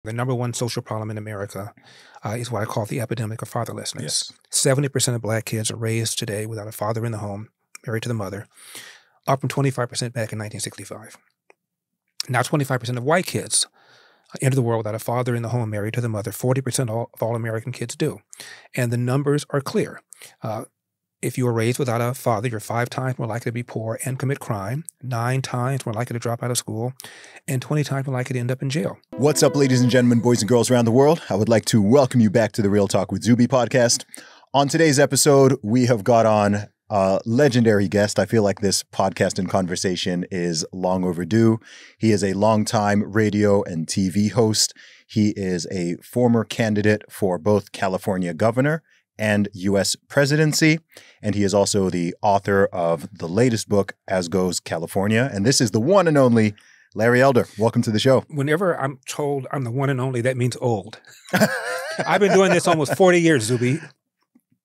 The number one social problem in America is what I call the epidemic of fatherlessness. Yes. 70% of Black kids are raised today without a father in the home, married to the mother, up from 25% back in 1965. Now 25% of white kids enter the world without a father in the home, married to the mother. 40% of all American kids do. And the numbers are clear. If you were raised without a father, you're 5 times more likely to be poor and commit crime, 9 times more likely to drop out of school, and 20 times more likely to end up in jail. What's up, ladies and gentlemen, boys and girls around the world? I would like to welcome you back to the Real Talk with Zuby podcast. On today's episode, we have got on a legendary guest. I feel like this podcast and conversation is long overdue. He is a longtime radio and TV host. He is a former candidate for both California governor and U.S. presidency. And he is also the author of the latest book, As Goes California. And this is the one and only Larry Elder. Welcome to the show. Whenever I'm told I'm the one and only, that means old. I've been doing this almost 40 years, Zuby.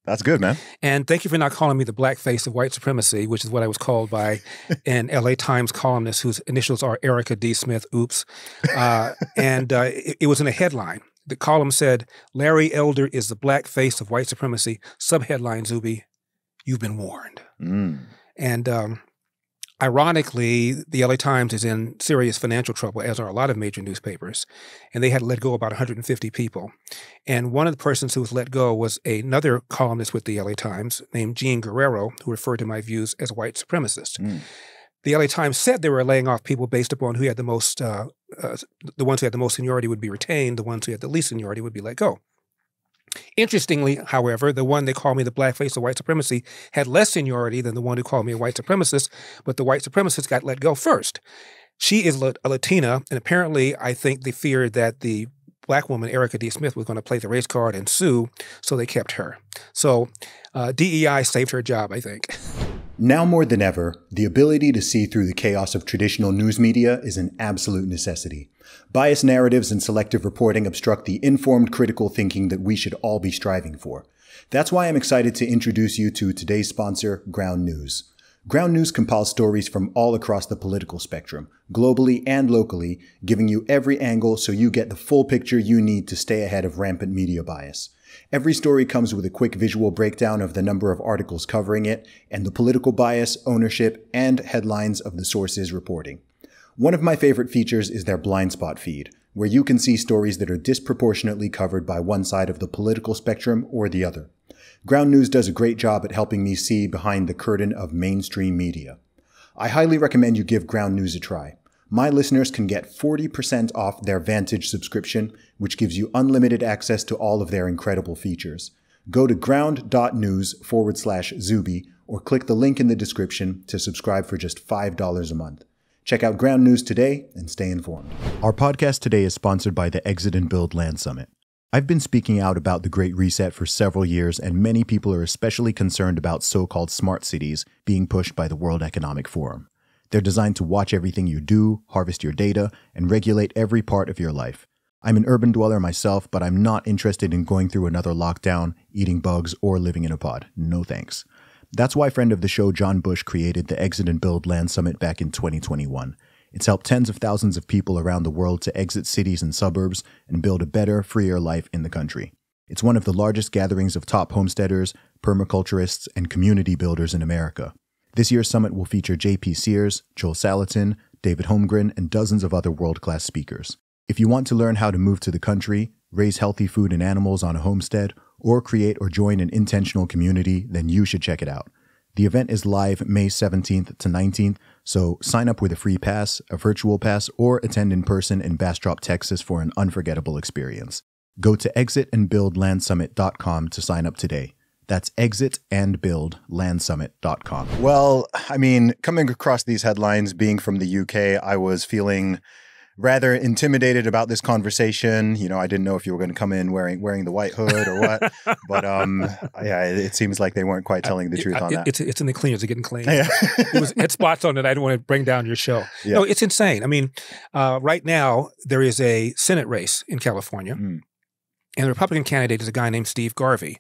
That's good, man. And thank you for not calling me the black face of white supremacy, which is what I was called by an LA Times columnist whose initials are Erica D. Smith. Oops. It was in a headline. The column said, Larry Elder is the black face of white supremacy. Subheadline, Zuby, you've been warned. And ironically, the LA Times is in serious financial trouble, as are a lot of major newspapers. And they had to let go about 150 people. And one of the persons who was let go was another columnist with the LA Times named Jean Guerrero, who referred to my views as white supremacist. The LA Times said they were laying off people based upon who had the most, the ones who had the most seniority would be retained, the ones who had the least seniority would be let go. Interestingly, however, the one they called me the blackface of white supremacy had less seniority than the one who called me a white supremacist, but the white supremacist got let go first. She is a Latina, and apparently I think they feared that the black woman, Erica D. Smith, was going to play the race card and sue, so they kept her. So DEI saved her job, I think. Now more than ever, the ability to see through the chaos of traditional news media is an absolute necessity. Biased narratives and selective reporting obstruct the informed critical thinking that we should all be striving for. That's why I'm excited to introduce you to today's sponsor, Ground News. Ground News compiles stories from all across the political spectrum, globally and locally, giving you every angle so you get the full picture you need to stay ahead of rampant media bias. Every story comes with a quick visual breakdown of the number of articles covering it and the political bias, ownership, and headlines of the sources reporting. One of my favorite features is their blind spot feed, where you can see stories that are disproportionately covered by one side of the political spectrum or the other. Ground News does a great job at helping me see behind the curtain of mainstream media. I highly recommend you give Ground News a try. My listeners can get 40% off their Vantage subscription, which gives you unlimited access to all of their incredible features. Go to ground.news/Zuby or click the link in the description to subscribe for just $5 a month. Check out Ground News today and stay informed. Our podcast today is sponsored by the Exit and Build Land Summit. I've been speaking out about the Great Reset for several years, and many people are especially concerned about so-called smart cities being pushed by the World Economic Forum. They're designed to watch everything you do, harvest your data, and regulate every part of your life. I'm an urban dweller myself, but I'm not interested in going through another lockdown, eating bugs, or living in a pod. No thanks. That's why friend of the show John Bush created the Exit and Build Land Summit back in 2021. It's helped tens of thousands of people around the world to exit cities and suburbs and build a better, freer life in the country. It's one of the largest gatherings of top homesteaders, permaculturists, and community builders in America. This year's summit will feature J.P. Sears, Joel Salatin, David Holmgren, and dozens of other world-class speakers. If you want to learn how to move to the country, raise healthy food and animals on a homestead, or create or join an intentional community, then you should check it out. The event is live May 17th to 19th, so sign up with a free pass, a virtual pass, or attend in person in Bastrop, Texas for an unforgettable experience. Go to exitandbuildlandsummit.com to sign up today. That's exitandbuildlandsummit.com. Well, I mean, coming across these headlines, being from the UK, I was feeling rather intimidated about this conversation. You know, I didn't know if you were going to come in wearing the white hood or what. But yeah, it seems like they weren't quite telling the truth on that. It's in the cleaners. It's getting clean. Yeah. It had spots on it. I don't want to bring down your show. Yeah. No, it's insane. I mean, right now there is a Senate race in California. And the Republican candidate is a guy named Steve Garvey.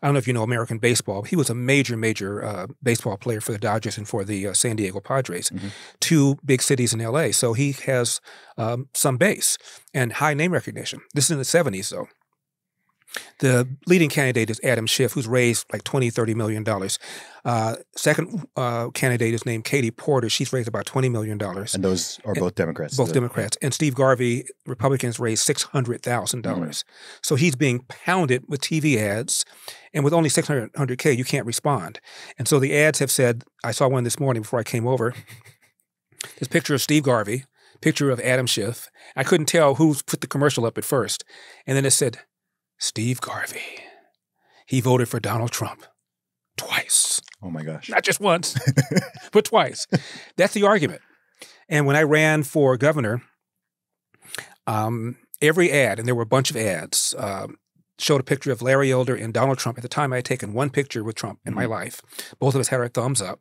I don't know if you know American baseball. He was a major baseball player for the Dodgers and for the San Diego Padres, two big cities in L.A. So he has some base and high name recognition. This is in the 70s, though. The leading candidate is Adam Schiff, who's raised like $20-30 million. Second candidate is named Katie Porter. She's raised about $20 million. And those are both Democrats. Both Democrats. And Steve Garvey, Republicans, raised $600,000. So he's being pounded with TV ads. And with only 600K, you can't respond. And so the ads have said, I saw one this morning before I came over, this picture of Steve Garvey, picture of Adam Schiff. I couldn't tell who put the commercial up at first. And then it said, Steve Garvey. He voted for Donald Trump twice. Oh my gosh. Not just once, but twice. That's the argument. And when I ran for governor, every ad, and there were a bunch of ads, showed a picture of Larry Elder and Donald Trump. At the time, I had taken one picture with Trump in my life. Both of us had our thumbs up.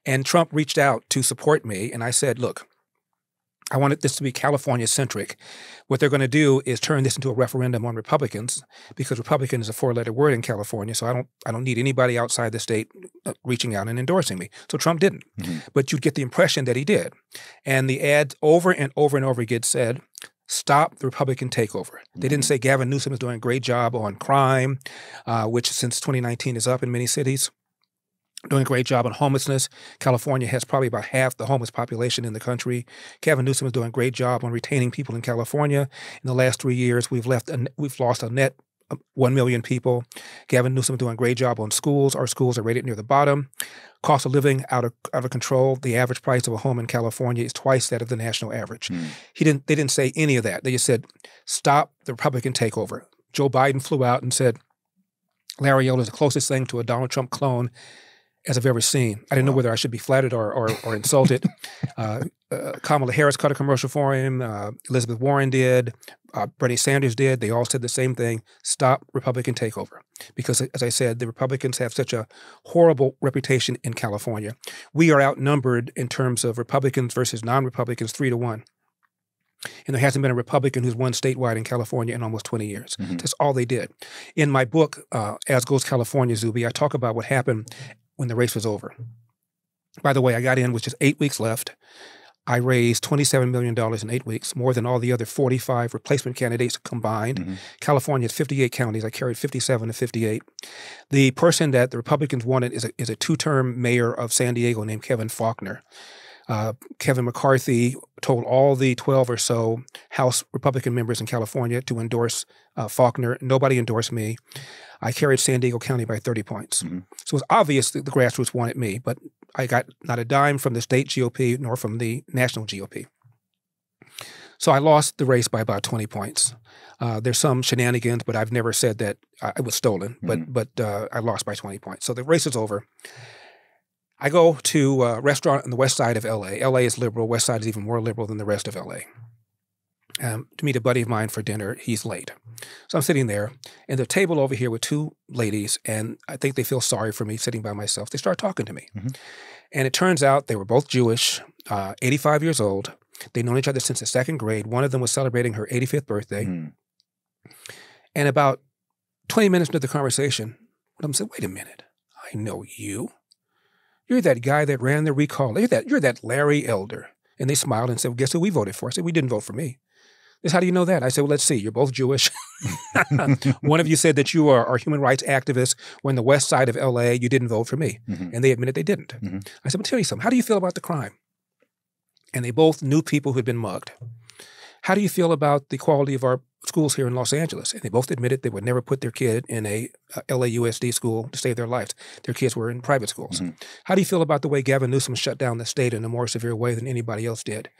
And Trump reached out to support me. And I said, look, I wanted this to be California-centric. What they're going to do is turn this into a referendum on Republicans, because Republican is a four-letter word in California. So I don't need anybody outside the state reaching out and endorsing me. So Trump didn't. But you'd get the impression that he did. And the ads over and over and over again said, stop the Republican takeover. They didn't say Gavin Newsom is doing a great job on crime, which since 2019 is up in many cities. Doing a great job on homelessness. California has probably about half the homeless population in the country. Gavin Newsom is doing a great job on retaining people in California. In the last 3 years, we've lost a net 1 million people. Gavin Newsom is doing a great job on schools. Our schools are rated near the bottom. Cost of living out of control. The average price of a home in California is twice that of the national average. They didn't say any of that. They just said, stop the Republican takeover. Joe Biden flew out and said, Larry Elder is the closest thing to a Donald Trump clone as I've ever seen. I didn't know whether I should be flattered or insulted. Kamala Harris cut a commercial for him. Elizabeth Warren did. Bernie Sanders did. They all said the same thing. Stop Republican takeover. Because, as I said, the Republicans have such a horrible reputation in California. We are outnumbered in terms of Republicans versus non-Republicans 3-1. And there hasn't been a Republican who's won statewide in California in almost 20 years. That's all they did. In my book, As Goes California, Zuby, I talk about what happened when the race was over. By the way, I got in with just 8 weeks left. I raised $27 million in 8 weeks, more than all the other 45 replacement candidates combined. California has 58 counties. I carried 57 to 58. The person that the Republicans wanted is a two-term mayor of San Diego named Kevin Faulconer. Kevin McCarthy told all the 12 or so House Republican members in California to endorse Faulconer. Nobody endorsed me. I carried San Diego County by 30 points. So it's obvious that the grassroots wanted me, but I got not a dime from the state GOP nor from the national GOP. So I lost the race by about 20 points. There's some shenanigans, but I've never said that I was stolen, but I lost by 20 points. So the race is over. I go to a restaurant on the west side of L.A. L.A. is liberal. West side is even more liberal than the rest of L.A. To meet a buddy of mine for dinner. He's late. So I'm sitting there, and the table over here with two ladies, and I think they feel sorry for me sitting by myself. They start talking to me. And it turns out they were both Jewish, 85 years old. They'd known each other since the second grade. One of them was celebrating her 85th birthday. And about 20 minutes into the conversation, one of them said, wait a minute, I know you. You're that guy that ran the recall. You're that Larry Elder. And they smiled and said, well, guess who we voted for? I said, we didn't vote for me. They said, how do you know that? I said, well, let's see. You're both Jewish. One of you said that you are human rights activists. We're in the west side of L.A. You didn't vote for me. And they admitted they didn't. I said, well, tell you something. How do you feel about the crime? And they both knew people who had been mugged. How do you feel about the quality of our schools here in Los Angeles? And they both admitted they would never put their kid in a LAUSD school to save their lives. Their kids were in private schools. How do you feel about the way Gavin Newsom shut down the state in a more severe way than anybody else did?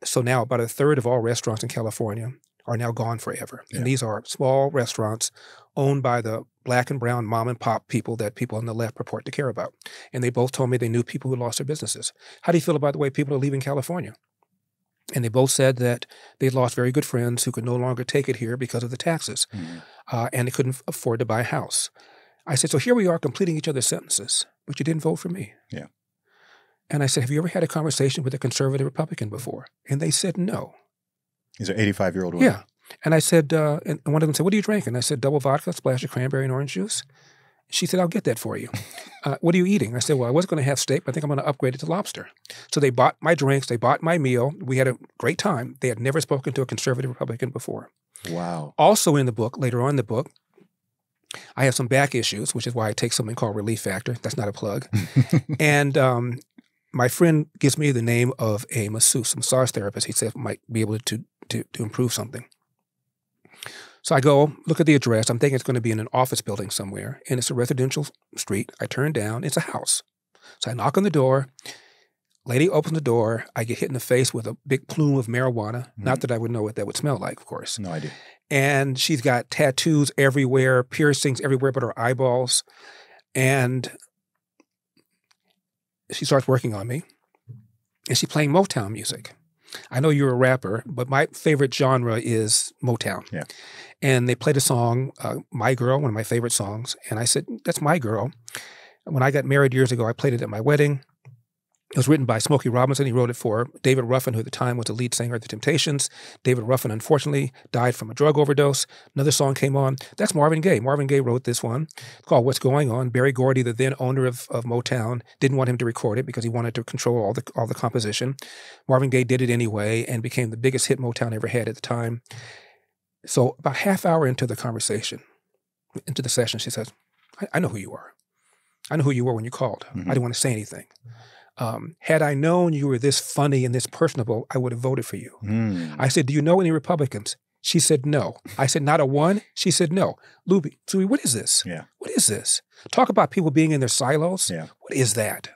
So now about a third of all restaurants in California are now gone forever. And these are small restaurants owned by the black and brown mom and pop people that people on the left purport to care about. And they both told me they knew people who lost their businesses. How do you feel about the way people are leaving California? And they both said that they lost very good friends who could no longer take it here because of the taxes. And they couldn't afford to buy a house. I said, so here we are completing each other's sentences, but you didn't vote for me. And I said, have you ever had a conversation with a conservative Republican before? And they said no. These are 85-year-old women. Yeah. And I said, and one of them said, what do you drink? And I said, double vodka, splash of cranberry and orange juice. She said, I'll get that for you. What are you eating? I said, well, I was going to have steak, but I think I'm going to upgrade it to lobster. So they bought my drinks. They bought my meal. We had a great time. They had never spoken to a conservative Republican before. Wow. Also in the book, later on in the book, I have some back issues, which is why I take something called Relief Factor. That's not a plug. And my friend gives me the name of a masseuse, massage therapist. He said might be able to improve something. So I go look at the address. I'm thinking it's going to be in an office building somewhere, and it's a residential street. I turn down. It's a house. So I knock on the door. Lady opens the door. I get hit in the face with a big plume of marijuana. Not that I would know what that would smell like, of course. No idea. And she's got tattoos everywhere, piercings everywhere but her eyeballs. And she starts working on me. And she's playing Motown music. I know you're a rapper, but my favorite genre is Motown. Yeah. And they played a song, My Girl, one of my favorite songs. And I said, that's my girl. When I got married years ago, I played it at my wedding. It was written by Smokey Robinson. He wrote it for David Ruffin, who at the time was the lead singer of The Temptations. David Ruffin, unfortunately, died from a drug overdose. Another song came on. That's Marvin Gaye. Marvin Gaye wrote this one. It's called What's Going On. Berry Gordy, the then owner of Motown, didn't want him to record it because he wanted to control all the composition. Marvin Gaye did it anyway and became the biggest hit Motown ever had at the time. So about half hour into the conversation, into the session, she says, I know who you are. I know who you were when you called. I didn't want to say anything. Had I known you were this funny and this personable, I would have voted for you. I said, do you know any Republicans? She said, no. I said, not a one? She said, no. Zuby, what is this? Yeah. What is this? Talk about people being in their silos. Yeah. What is that?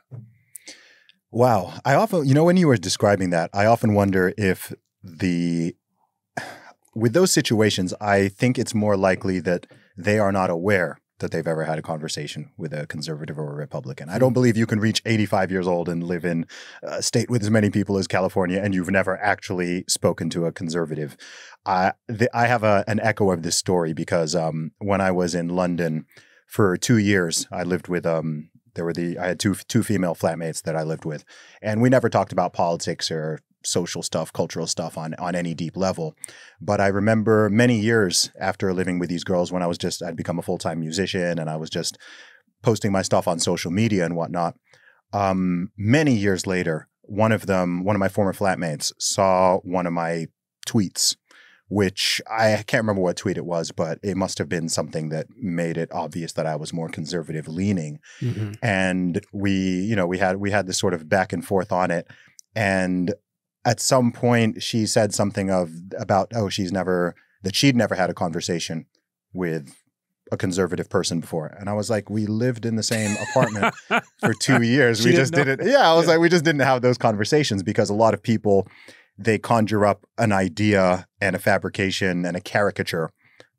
Wow. I often, when you were describing that, I often wonder if with those situations, I think it's more likely that they are not aware that they've ever had a conversation with a conservative or a Republican. I don't believe you can reach 85 years old and live in a state with as many people as California and you've never actually spoken to a conservative. I have an echo of this story because when I was in London for 2 years, I lived with I had two female flatmates that I lived with, and we never talked about politics or social stuff, cultural stuff on any deep level. But I remember many years after living with these girls when I'd become a full-time musician and I was just posting my stuff on social media and whatnot. Many years later, one of my former flatmates saw one of my tweets, which I can't remember what tweet it was, but it must have been something that made it obvious that I was more conservative leaning. And we had this sort of back and forth on it. And at some point, she said something about she'd never had a conversation with a conservative person before. And I was like, we lived in the same apartment for 2 years. We just didn't. Yeah, I was like, we just didn't have those conversations because a lot of people, they conjure up an idea and a fabrication and a caricature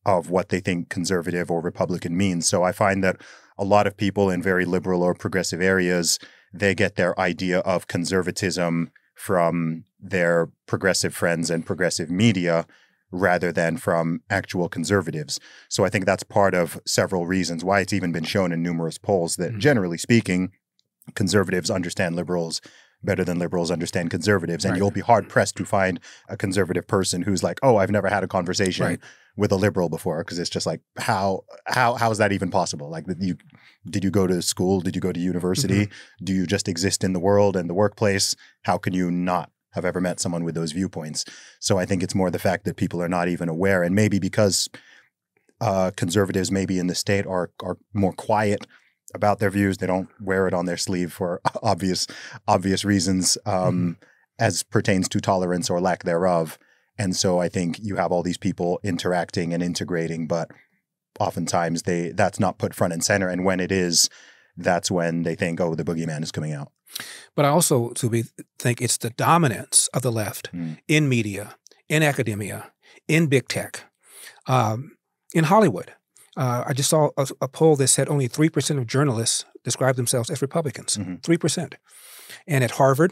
of what they think conservative or Republican means. So I find that a lot of people in very liberal or progressive areas, they get their idea of conservatism from their progressive friends and progressive media rather than from actual conservatives. So I think that's part of several reasons why it's even been shown in numerous polls that generally speaking, conservatives understand liberals better than liberals understand conservatives. And you'll be hard pressed to find a conservative person who's like, oh, I've never had a conversation with a liberal before. Because it's just like, how is that even possible? Like, did you go to school? Did you go to university? Do you just exist in the world and the workplace? How can you not have ever met someone with those viewpoints? So I think it's more the fact that people are not even aware. And maybe because conservatives maybe in the state are more quiet about their views. They don't wear it on their sleeve for obvious reasons as pertains to tolerance or lack thereof. And so I think you have all these people interacting and integrating, but oftentimes that's not put front and center. And when it is, that's when they think, oh, the boogeyman is coming out. But I also, Zuby, think it's the dominance of the left in media, in academia, in big tech, in Hollywood. I just saw a poll that said only 3% of journalists describe themselves as Republicans, 3%. And at Harvard,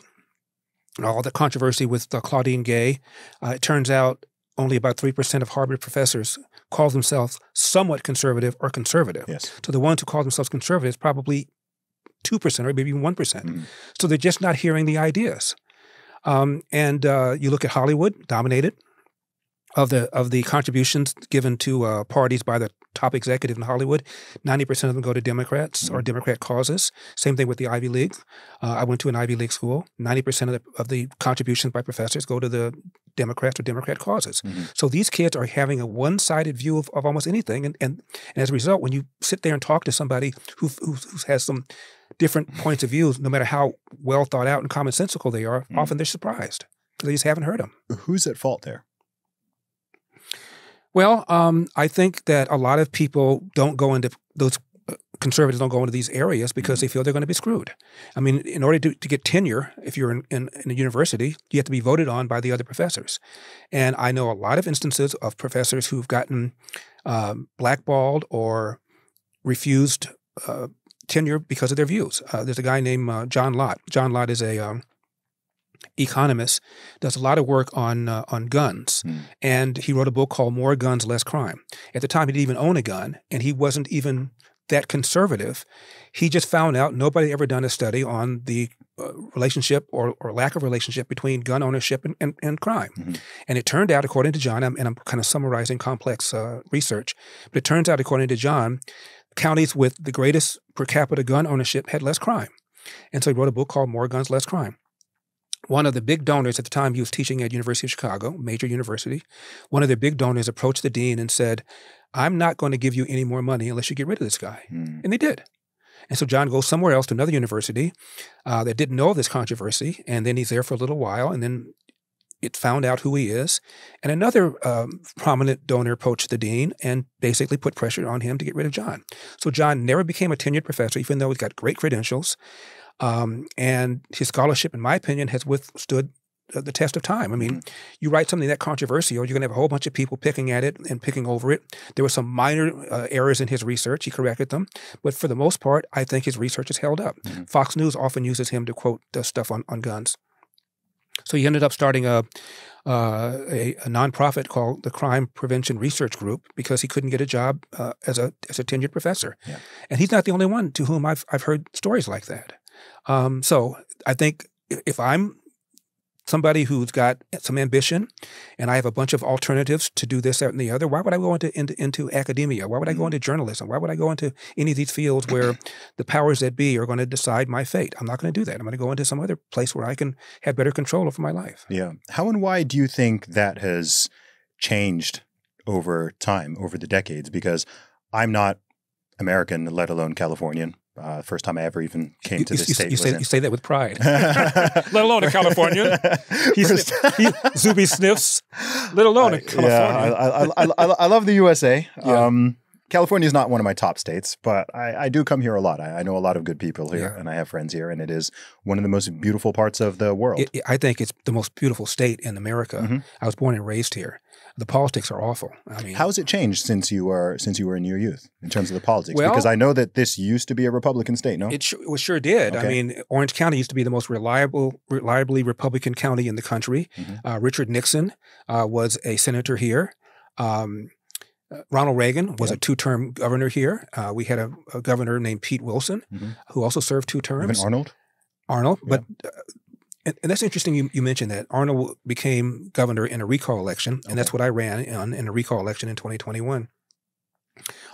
all the controversy with Claudine Gay, it turns out only about 3% of Harvard professors call themselves somewhat conservative or conservative. Yes. So the ones who call themselves conservatives probably 2% or maybe even 1%. So they're just not hearing the ideas. And you look at Hollywood, dominated. of the contributions given to parties by the top executive in Hollywood, 90% of them go to Democrats or Democrat causes. Same thing with the Ivy League. I went to an Ivy League school. 90% of the contributions by professors go to the Democrats or Democrat causes. So these kids are having a one-sided view of almost anything. And as a result, when you sit there and talk to somebody who has some different points of views, no matter how well thought out and commonsensical they are, often they're surprised because they just haven't heard them. Who's at fault there? Well, I think that a lot of people don't go into those conservatives don't go into these areas because they feel they're going to be screwed. I mean, in order to get tenure, if you're in a university, you have to be voted on by the other professors. And I know a lot of instances of professors who've gotten blackballed or refused tenure because of their views. There's a guy named John Lott. John Lott is a economist, does a lot of work on guns, and he wrote a book called More Guns, Less Crime. At the time, he didn't even own a gun, and he wasn't even that conservative. He just found out nobody ever done a study on the relationship or lack of relationship between gun ownership and crime. And it turned out, according to John, and I'm kind of summarizing complex research, but it turns out, according to John, counties with the greatest per capita gun ownership had less crime. And so he wrote a book called More Guns, Less Crime. One of the big donors at the time, he was teaching at University of Chicago, major university. One of their big donors approached the dean and said, I'm not going to give you any more money unless you get rid of this guy. And they did. And so John goes somewhere else to another university that didn't know of this controversy. And then he's there for a little while. And then it found out who he is. And another prominent donor approached the dean and basically put pressure on him to get rid of John. So John never became a tenured professor, even though he's got great credentials. And his scholarship, in my opinion, has withstood the test of time. I mean, you write something that controversial, you're going to have a whole bunch of people picking at it and picking over it. There were some minor errors in his research. He corrected them. But for the most part, I think his research has held up. Fox News often uses him to quote stuff on guns. So he ended up starting a nonprofit called the Crime Prevention Research Group because he couldn't get a job as a tenured professor. And he's not the only one to whom I've heard stories like that. So I think if I'm somebody who's got some ambition and I have a bunch of alternatives to do this, that, and the other, why would I go into academia? Why would I go into journalism? Why would I go into any of these fields where the powers that be are going to decide my fate? I'm not going to do that. I'm going to go into some other place where I can have better control over my life. Yeah. How and why do you think that has changed over time, over the decades? Because I'm not American, let alone Californian. First time I ever even came to this state. You say that with pride. Let alone a Californian. Zuby sniffs. Let alone a Californian. Yeah, I love the USA. Yeah. California is not one of my top states, but I do come here a lot. I know a lot of good people here, and I have friends here, and it is one of the most beautiful parts of the world. I think it's the most beautiful state in America. I was born and raised here. The politics are awful. I mean, how has it changed since you were in your youth in terms of the politics? Well, because I know that this used to be a Republican state, no? It sure did. Okay. I mean, Orange County used to be the most reliably Republican county in the country. Richard Nixon was a senator here. Ronald Reagan was a two-term governor here. We had a governor named Pete Wilson who also served 2 terms. Even Arnold, but and that's interesting you mentioned that. Arnold became governor in a recall election, and that's what I ran in a recall election in 2021.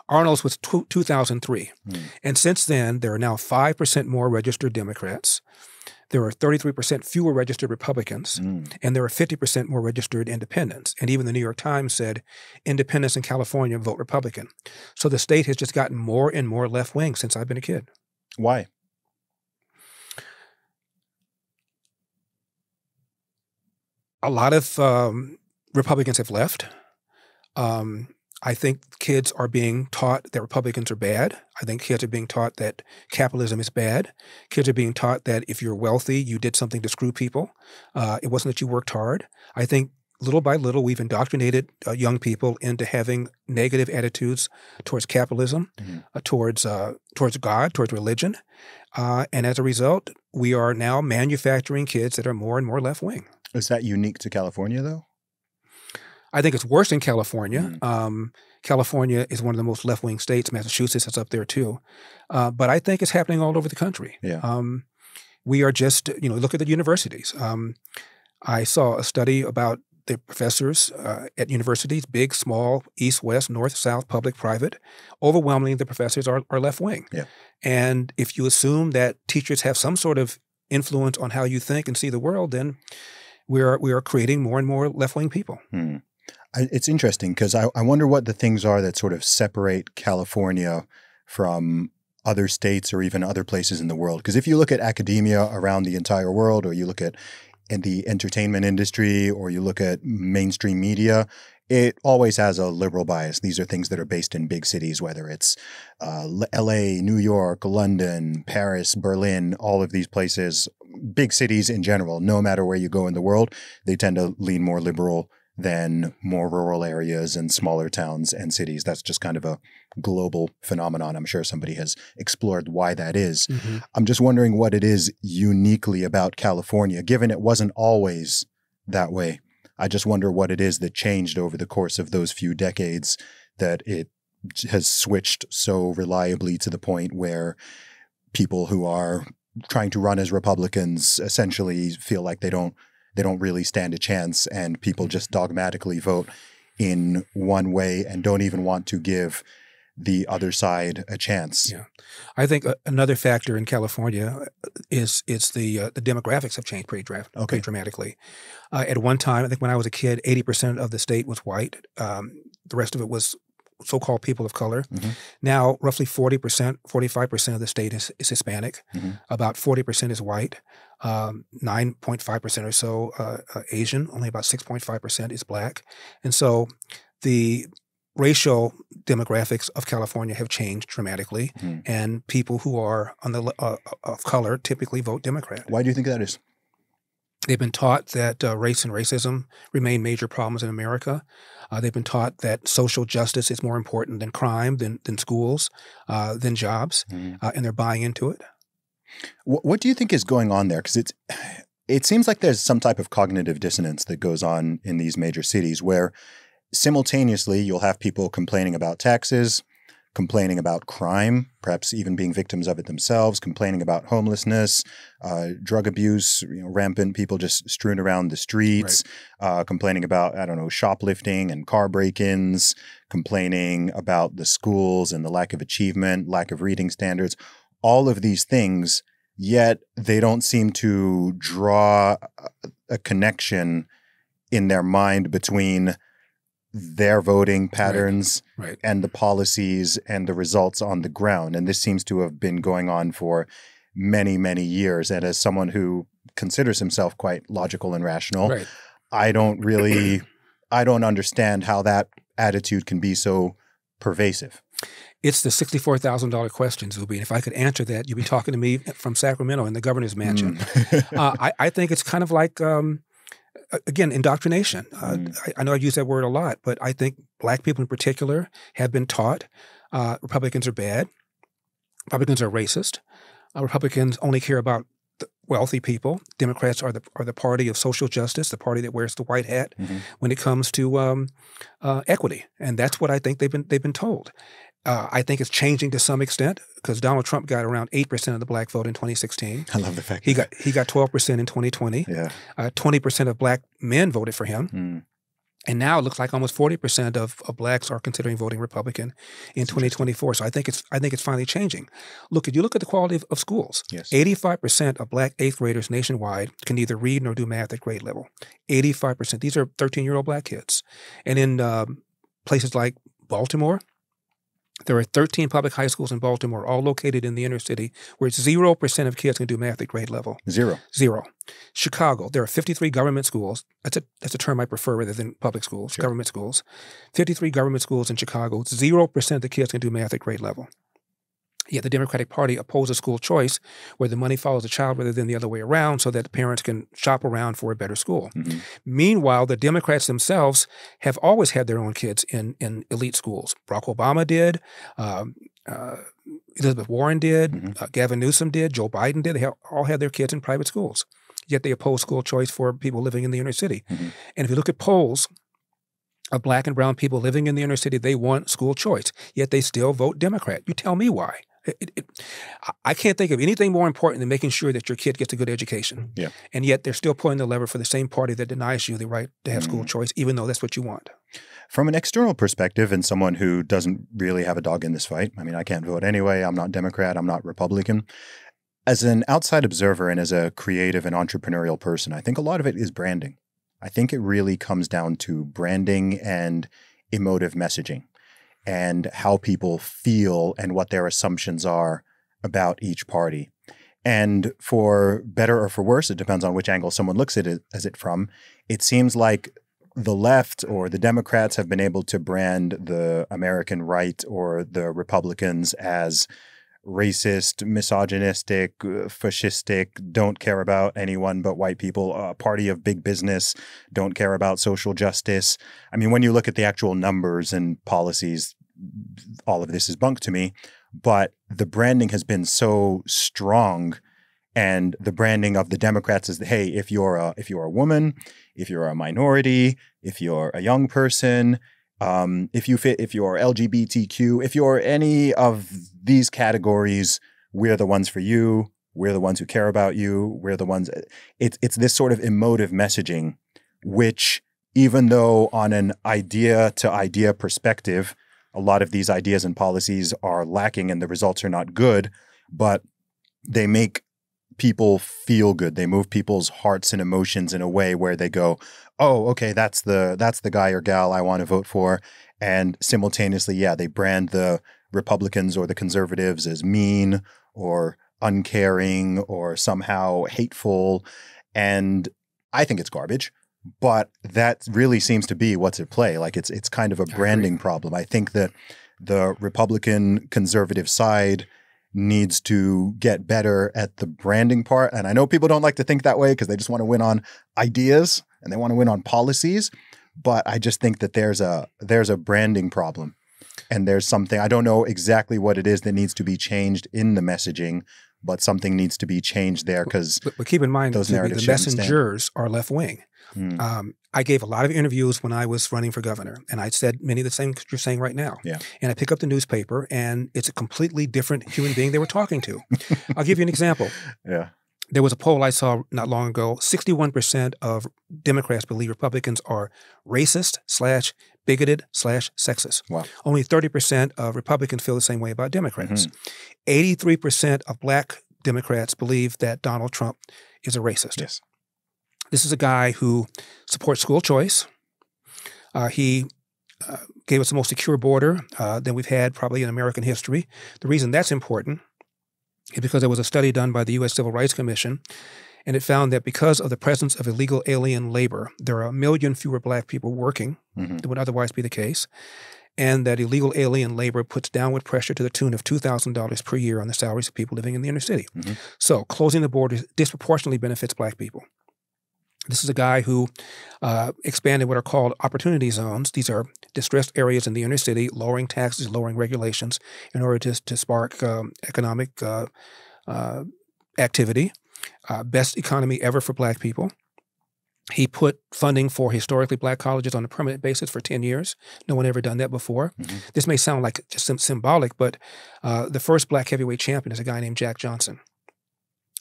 Arnold's was 2003. And since then, there are now 5% more registered Democrats. There are 33% fewer registered Republicans, and there are 50% more registered independents. And even the New York Times said independents in California vote Republican. So the state has just gotten more and more left-wing since I've been a kid. Why? A lot of Republicans have left. I think kids are being taught that Republicans are bad. I think kids are being taught that capitalism is bad. Kids are being taught that if you're wealthy, you did something to screw people. It wasn't that you worked hard. I think little by little, we've indoctrinated young people into having negative attitudes towards capitalism, towards God, towards religion. And as a result, we are now manufacturing kids that are more and more left-wing. Is that unique to California, though? I think it's worse in California. California is one of the most left-wing states. Massachusetts is up there too. But I think it's happening all over the country. We are just, look at the universities. I saw a study about the professors at universities, big, small, east, west, north, south, public, private, overwhelmingly the professors are left-wing. Yeah. And if you assume that teachers have some sort of influence on how you think and see the world, then we are creating more and more left-wing people. It's interesting because I wonder what the things are that sort of separate California from other states or even other places in the world. Because if you look at academia around the entire world, or you look at in the entertainment industry, or you look at mainstream media, it always has a liberal bias. These are things that are based in big cities, whether it's LA, New York, London, Paris, Berlin, all of these places, big cities in general, no matter where you go in the world, they tend to lean more liberal than more rural areas and smaller towns and cities. That's just kind of a global phenomenon. I'm sure somebody has explored why that is. Mm-hmm. I'm just wondering what it is uniquely about California, given it wasn't always that way. I just wonder what it is that changed over the course of those few decades that it has switched so reliably to the point where people who are trying to run as Republicans essentially feel like they don't really stand a chance, and people just dogmatically vote in one way and don't even want to give the other side a chance. Yeah, I think another factor in California is the demographics have changed pretty dramatically. At one time, I think when I was a kid, 80% of the state was white. The rest of it was so-called people of color. Mm-hmm. Now, roughly 40%, 45% of the state is Hispanic. Mm-hmm. About 40% is white. 9.5% or so Asian. Only about 6.5% is black. And so the racial demographics of California have changed dramatically, and people who are on the of color typically vote Democrat. Why do you think that is? They've been taught that race and racism remain major problems in America. They've been taught that social justice is more important than crime, than schools, than jobs, and they're buying into it. What do you think is going on there? Because it seems like there's some type of cognitive dissonance that goes on in these major cities where simultaneously you'll have people complaining about taxes, complaining about crime, perhaps even being victims of it themselves, complaining about homelessness, drug abuse, rampant people just strewn around the streets, right. Complaining about, shoplifting and car break-ins, complaining about the schools and the lack of achievement, lack of reading standards, all of these things, yet they don't seem to draw a connection in their mind between their voting patterns right. and the policies and the results on the ground. And this seems to have been going on for many, many years. And as someone who considers himself quite logical and rational, right. I don't understand how that attitude can be so pervasive. It's the $64,000 question, Zuby. And if I could answer that, you'd be talking to me from Sacramento in the governor's mansion. I think it's kind of like, again, indoctrination. I know I've used that word a lot, but I think black people in particular have been taught Republicans are bad. Republicans are racist. Republicans only care about the wealthy people. Democrats are the party of social justice, the party that wears the white hat when it comes to equity. And that's what I think they've been told. I think it's changing to some extent because Donald Trump got around 8% of the black vote in 2016. I love the fact he got 12% in 2020. Yeah, 20% of black men voted for him, and now it looks like almost 40% of blacks are considering voting Republican in 2024. So I think it's finally changing. If you look at the quality of schools, yes. 85% of black eighth graders nationwide can neither read nor do math at grade level. 85%. These are 13-year-old black kids, and in places like Baltimore. There are 13 public high schools in Baltimore, all located in the inner city, where 0% of kids can do math at grade level. Zero. Chicago, there are 53 government schools. That's a term I prefer rather than public schools, sure. Government schools. 53 government schools in Chicago, 0% of the kids can do math at grade level. Yet the Democratic Party opposes school choice, where the money follows the child rather than the other way around, so that the parents can shop around for a better school. Meanwhile, the Democrats themselves have always had their own kids in elite schools. Barack Obama did, Elizabeth Warren did, Gavin Newsom did, Joe Biden did. They all had their kids in private schools. Yet they oppose school choice for people living in the inner city. And if you look at polls of black and brown people living in the inner city, they want school choice, yet they still vote Democrat. You tell me why. I can't think of anything more important than making sure that your kid gets a good education. Yeah. And yet they're still pulling the lever for the same party that denies you the right to have school choice, even though that's what you want. From an external perspective and someone who doesn't really have a dog in this fight, I mean, I can't vote anyway. I'm not Democrat. I'm not Republican. As an outside observer and as a creative and entrepreneurial person, I think a lot of it is branding. I think it really comes down to branding and emotive messaging and how people feel and what their assumptions are about each party. And for better or for worse, it depends on which angle someone looks at it as it from. It seems like the left or the Democrats have been able to brand the American right or the Republicans as racist, misogynistic, fascistic, don't care about anyone but white people, a party of big business, don't care about social justice. I mean, when you look at the actual numbers and policies, all of this is bunk to me, but the branding has been so strong. And the branding of the Democrats is, hey, if you're a woman, if you're a minority, if you're a young person, if you're LGBTQ, if you're any of these categories, we're the ones for you. We're the ones who care about you. We're the ones. It's this sort of emotive messaging, which even though on an idea to idea perspective, a lot of these ideas and policies are lacking and the results are not good, but they make people feel good. They move people's hearts and emotions in a way where they go, oh, okay, that's the guy or gal I want to vote for. And simultaneously, yeah, they brand the Republicans or the conservatives as mean or uncaring or somehow hateful. And I think it's garbage, but that really seems to be what's at play. Like it's kind of a branding problem. I think that the Republican conservative side needs to get better at the branding part. And I know people don't like to think that way because they just want to win on ideas and they want to win on policies. But I just think that there's a branding problem. And there's something, I don't know exactly what it is that needs to be changed in the messaging, but something needs to be changed there because but keep in mind, those narratives the messengers are left wing. I gave a lot of interviews when I was running for governor, and I said many of the same you're saying right now. Yeah. And I pick up the newspaper, and it's a completely different human being they were talking to. I'll give you an example. Yeah. There was a poll I saw not long ago. 61% of Democrats believe Republicans are racist / bigoted / sexist. Wow. Only 30% of Republicans feel the same way about Democrats. 83% of Black Democrats believe that Donald Trump is a racist. Yes. This is a guy who supports school choice. He gave us the most secure border than we've had probably in American history. The reason that's important is because there was a study done by the U.S. Civil Rights Commission, and it found that because of the presence of illegal alien labor, there are 1 million fewer Black people working than would otherwise be the case, and that illegal alien labor puts downward pressure to the tune of $2,000 per year on the salaries of people living in the inner city. So closing the borders disproportionately benefits Black people. This is a guy who expanded what are called opportunity zones. These are distressed areas in the inner city, lowering taxes, lowering regulations in order to spark economic activity. Best economy ever for Black people. He put funding for historically Black colleges on a permanent basis for 10 years. No one ever done that before. This may sound like just symbolic, but the first Black heavyweight champion is a guy named Jack Johnson.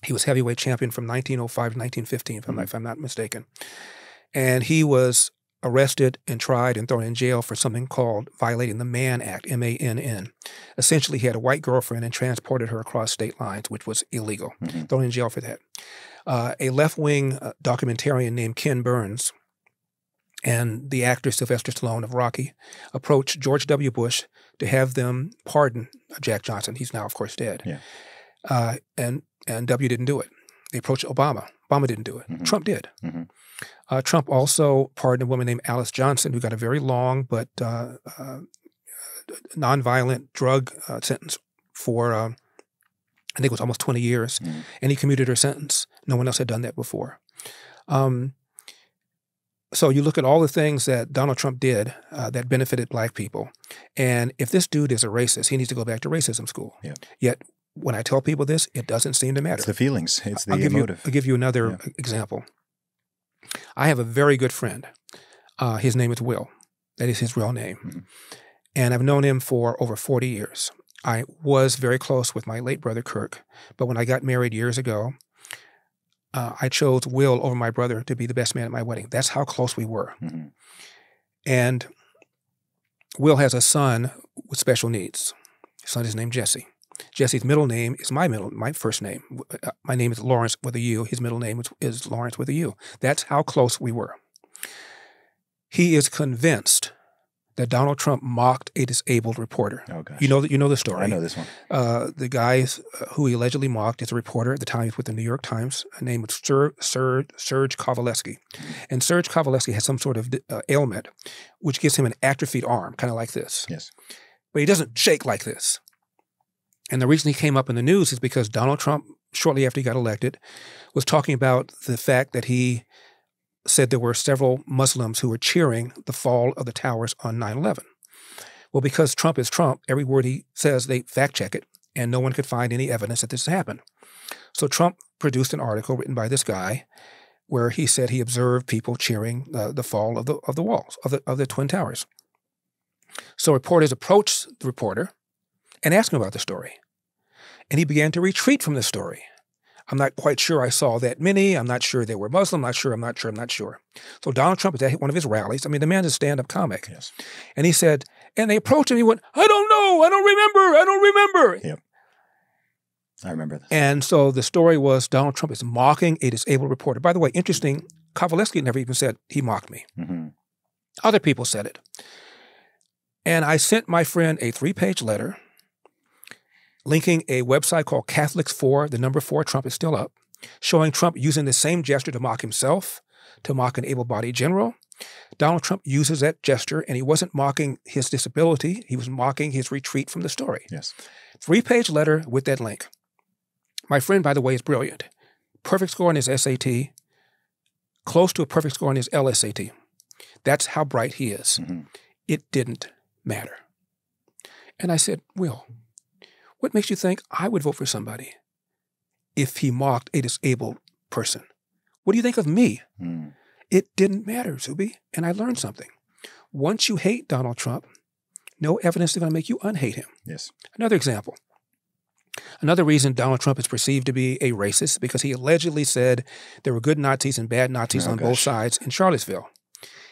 He was heavyweight champion from 1905 to 1915, if I'm not mistaken. And he was arrested and tried and thrown in jail for something called violating the Mann Act, M-A-N-N. Essentially, he had a white girlfriend and transported her across state lines, which was illegal. Thrown in jail for that. A left-wing documentarian named Ken Burns and the actor Sylvester Stallone of Rocky approached George W. Bush to have them pardon Jack Johnson. He's now, of course, dead. Yeah. And W didn't do it. They approached Obama. Obama didn't do it. Trump did. Trump also pardoned a woman named Alice Johnson, who got a very long but nonviolent drug sentence for, I think it was almost 20 years. And he commuted her sentence. No one else had done that before. So you look at all the things that Donald Trump did that benefited Black people. And if this dude is a racist, he needs to go back to racism school. Yeah. Yet, when I tell people this, it doesn't seem to matter. It's the feelings. It's the emotive. I'll give you another example. I have a very good friend. His name is Will. That is his real name. And I've known him for over 40 years. I was very close with my late brother, Kirk. But when I got married years ago, I chose Will over my brother to be the best man at my wedding. That's how close we were. Mm-hmm. And Will has a son with special needs. His son is named Jesse. Jesse's middle name is my first name. My name is Lawrence with a U. His middle name is Lawrence with a U. That's how close we were. He is convinced that Donald Trump mocked a disabled reporter. Oh, gosh. You know the story. I know this one. The guy who he allegedly mocked is a reporter at the time. He was with the New York Times. His name was Serge Kovaleski. And Serge Kovaleski has some sort of ailment, which gives him an atrophied arm, kind of like this. Yes. But he doesn't shake like this. And the reason he came up in the news is because Donald Trump, shortly after he got elected, was talking about the fact that he said there were several Muslims who were cheering the fall of the towers on 9/11. Well, because Trump is Trump, every word he says, they fact check it, and no one could find any evidence that this happened. So Trump produced an article written by this guy where he said he observed people cheering the fall of the walls of the Twin Towers. So reporters approached the reporter and asked him about the story. And he began to retreat from the story. I'm not quite sure I saw that many. I'm not sure they were Muslim. I'm not sure. So Donald Trump is at one of his rallies. I mean, the man is a stand-up comic. Yes. And he said, and they approached him. He went, I don't know. I don't remember. Yep. I remember this. And so the story was Donald Trump is mocking a disabled reporter. By the way, interesting, Kovaleski never even said he mocked me. Mm-hmm. Other people said it. And I sent my friend a 3-page letter linking a website called Catholics for, the number 4, Trump is still up, showing Trump using the same gesture to mock himself, to mock an able-bodied general. Donald Trump uses that gesture, and he wasn't mocking his disability. He was mocking his retreat from the story. Yes. 3-page letter with that link. My friend, by the way, is brilliant. Perfect score in his SAT, close to a perfect score in his LSAT. That's how bright he is. Mm-hmm. It didn't matter. And I said, Will, what makes you think I would vote for somebody if he mocked a disabled person? What do you think of me? Mm. It didn't matter, Zuby. And I learned something. Once you hate Donald Trump, no evidence is going to make you unhate him. Yes. Another example. Another reason Donald Trump is perceived to be a racist because he allegedly said there were good Nazis and bad Nazis on both sides in Charlottesville.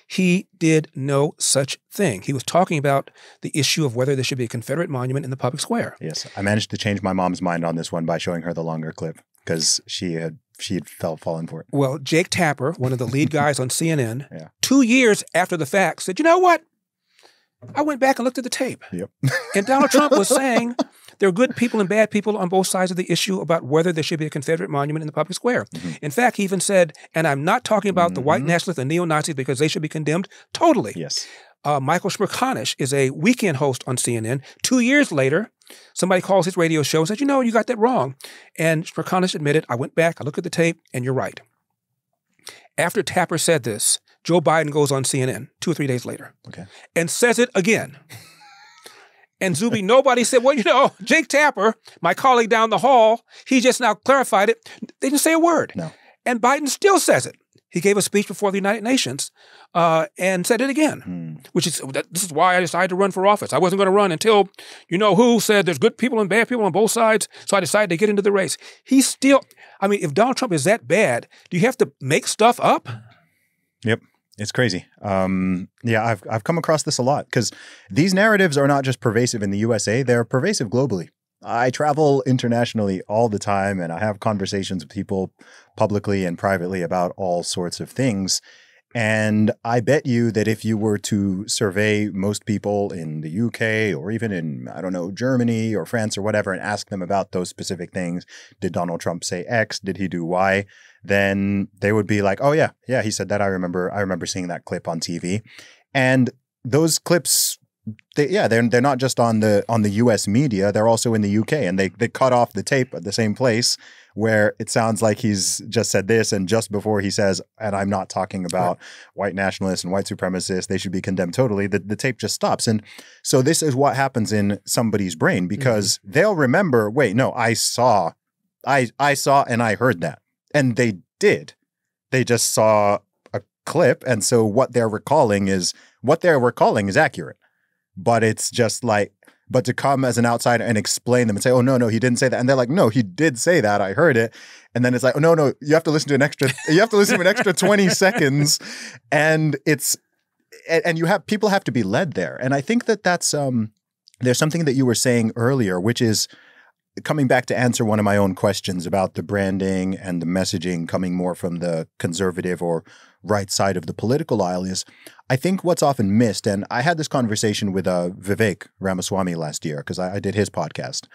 He did no such thing. He was talking about the issue of whether there should be a Confederate monument in the public square. Yes. I managed to change my mom's mind on this one by showing her the longer clip because she had fallen for it. Well, Jake Tapper, one of the lead guys on CNN, Yeah. 2 years after the fact said, you know what? I went back and looked at the tape. Yep. And Donald Trump was saying there are good people and bad people on both sides of the issue about whether there should be a Confederate monument in the public square. Mm-hmm. In fact, he even said, and I'm not talking about the white nationalists and neo-Nazis because they should be condemned totally. Yes. Michael Smerconish is a weekend host on CNN. 2 years later, somebody calls his radio show and says, you know, you got that wrong. And Smerconish admitted, I went back, I looked at the tape, and you're right. After Tapper said this, Joe Biden goes on CNN 2 or 3 days later and says it again. And Zuby, nobody said, well, you know, Jake Tapper, my colleague down the hall, he just now clarified it. They didn't say a word. No. And Biden still says it. He gave a speech before the United Nations and said it again, which is, this is why I decided to run for office. I wasn't going to run until, you know who said there's good people and bad people on both sides. So I decided to get into the race. He's still, I mean, if Donald Trump is that bad, do you have to make stuff up? Yep. It's crazy. Yeah, I've come across this a lot because these narratives are not just pervasive in the USA, they're pervasive globally. I travel internationally all the time and I have conversations with people publicly and privately about all sorts of things. And I bet you that if you were to survey most people in the UK or even in, I don't know, Germany or France or whatever, and ask them about those specific things, did Donald Trump say X? Did he do Y? Then they would be like, oh yeah, he said that. I remember seeing that clip on TV. And those clips, they're not just on the US media, they're also in the UK, and they cut off the tape at the same place where it sounds like he's just said this, and just before he says, and I'm not talking about white nationalists and white supremacists, they should be condemned totally, the tape just stops. And so this is what happens in somebody's brain because they'll remember, wait, no, I saw and I heard that. And they did. They just saw a clip, and so what they're recalling is accurate. But it's just like, but to come as an outsider and explain them and say, oh, no, he didn't say that. And they're like, no, he did say that. I heard it. And then it's like, oh, no, you have to listen to an extra 20 seconds. And people have to be led there. And I think that's, there's something that you were saying earlier, which is coming back to answer one of my own questions about the branding and the messaging coming more from the conservative or right side of the political aisle is, I think what's often missed, and I had this conversation with Vivek Ramaswamy last year because I did his podcast.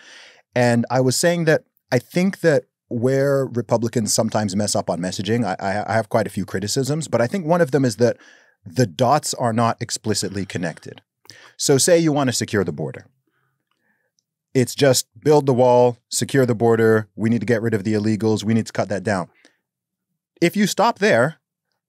And I was saying that I think that where Republicans sometimes mess up on messaging, I have quite a few criticisms, but I think one of them is that the dots are not explicitly connected. So say you want to secure the border. It's just build the wall, secure the border. We need to get rid of the illegals. We need to cut that down. If you stop there,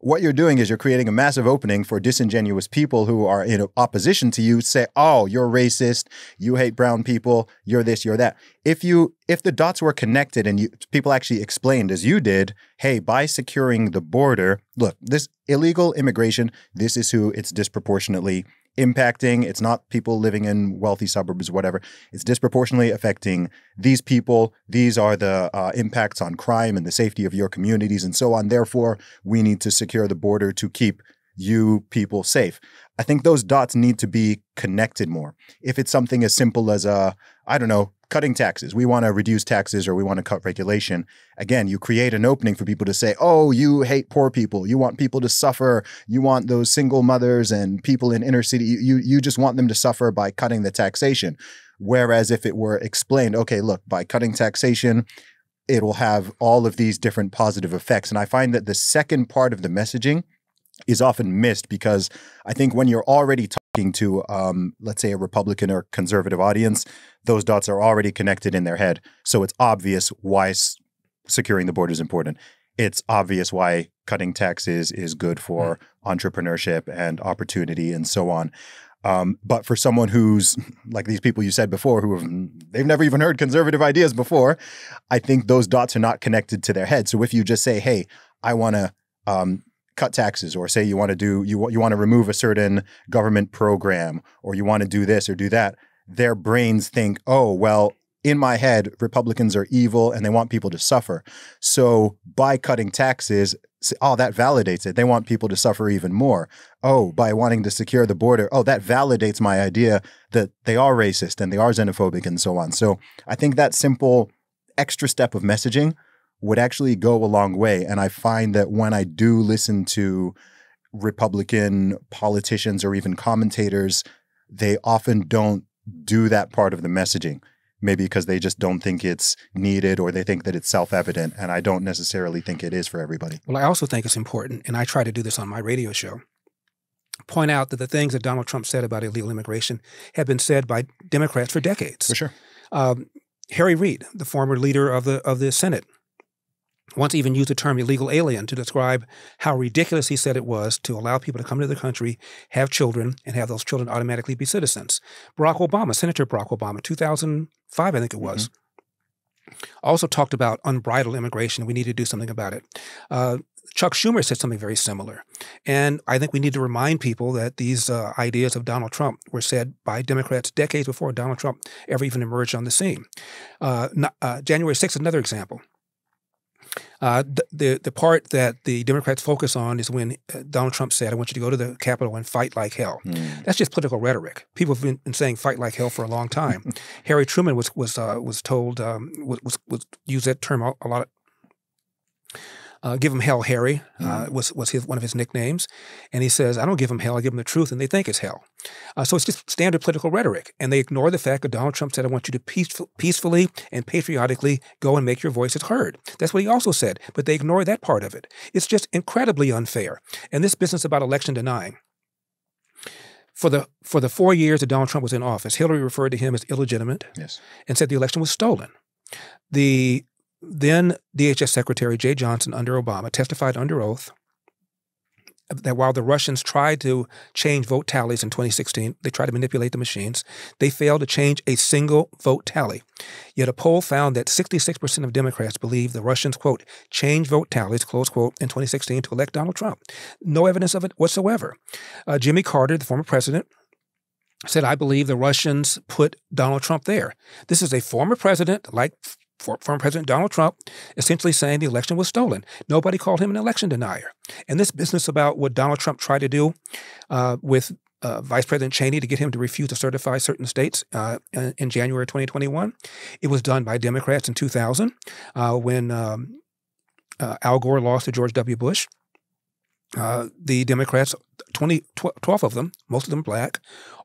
what you're doing is you're creating a massive opening for disingenuous people who are in opposition to you say, oh, you're racist, you hate brown people, you're this, you're that. If the dots were connected and people actually explained, as you did, hey, by securing the border, look, this illegal immigration, this is who it's disproportionately impacting. It's not people living in wealthy suburbs, whatever. It's disproportionately affecting these people. These are the impacts on crime and the safety of your communities and so on. Therefore, we need to secure the border to keep you people safe. I think those dots need to be connected more. If it's something as simple as, cutting taxes. We want to reduce taxes or we want to cut regulation. Again, you create an opening for people to say, oh, you hate poor people. You want people to suffer. You want those single mothers and people in inner city. You just want them to suffer by cutting the taxation. Whereas if it were explained, okay, look, by cutting taxation, it will have all of these different positive effects. And I find that the second part of the messaging is often missed because I think when you're already talking to, let's say, a Republican or conservative audience, those dots are already connected in their head. So it's obvious why securing the border is important. It's obvious why cutting taxes is good for entrepreneurship and opportunity and so on. But for someone who's like these people you said before, they've never even heard conservative ideas before, I think those dots are not connected to their head. So if you just say, hey, I want to cut taxes, or say you want to remove a certain government program, or you want to do this or do that, their brains think, oh, well, in my head, Republicans are evil and they want people to suffer. So by cutting taxes, that validates it. They want people to suffer even more. Oh, by wanting to secure the border, that validates my idea that they are racist and they are xenophobic and so on. So I think that simple extra step of messaging would actually go a long way. And I find that when I do listen to Republican politicians or even commentators, they often don't do that part of the messaging, maybe because they just don't think it's needed or they think that it's self-evident. And I don't necessarily think it is for everybody. Well, I also think it's important, and I try to do this on my radio show, point out that the things that Donald Trump said about illegal immigration have been said by Democrats for decades. For sure. Harry Reid, the former leader of the Senate, once even used the term illegal alien to describe how ridiculous he said it was to allow people to come to the country, have children, and have those children automatically be citizens. Barack Obama, Senator Barack Obama, 2005, I think it was, also talked about unbridled immigration. We need to do something about it. Chuck Schumer said something very similar. And I think we need to remind people that these ideas of Donald Trump were said by Democrats decades before Donald Trump ever even emerged on the scene. January 6th is another example. The part that the Democrats focus on is when Donald Trump said, I want you to go to the Capitol and fight like hell. That's just political rhetoric. People have been saying fight like hell for a long time. Harry Truman was told, used that term a lot. Give him hell, Harry, was one of his nicknames. And he says, I don't give him hell, I give him the truth, and they think it's hell. So it's just standard political rhetoric. And they ignore the fact that Donald Trump said, I want you to peacefully and patriotically go and make your voices heard. That's what he also said, but they ignore that part of it. It's just incredibly unfair. And this business about election denying. For the 4 years that Donald Trump was in office, Hillary referred to him as illegitimate and said the election was stolen. The then DHS Secretary Jay Johnson under Obama testified under oath that while the Russians tried to change vote tallies in 2016, they tried to manipulate the machines, they failed to change a single vote tally. Yet a poll found that 66% of Democrats believe the Russians, quote, changed vote tallies, close quote, in 2016 to elect Donald Trump. No evidence of it whatsoever. Jimmy Carter, the former president, said, I believe the Russians put Donald Trump there. This is a former president, like former President Donald Trump, essentially saying the election was stolen. Nobody called him an election denier. And this business about what Donald Trump tried to do with Vice President Cheney to get him to refuse to certify certain states in January 2021, it was done by Democrats in 2000 when Al Gore lost to George W. Bush. The Democrats, 12 of them, most of them black,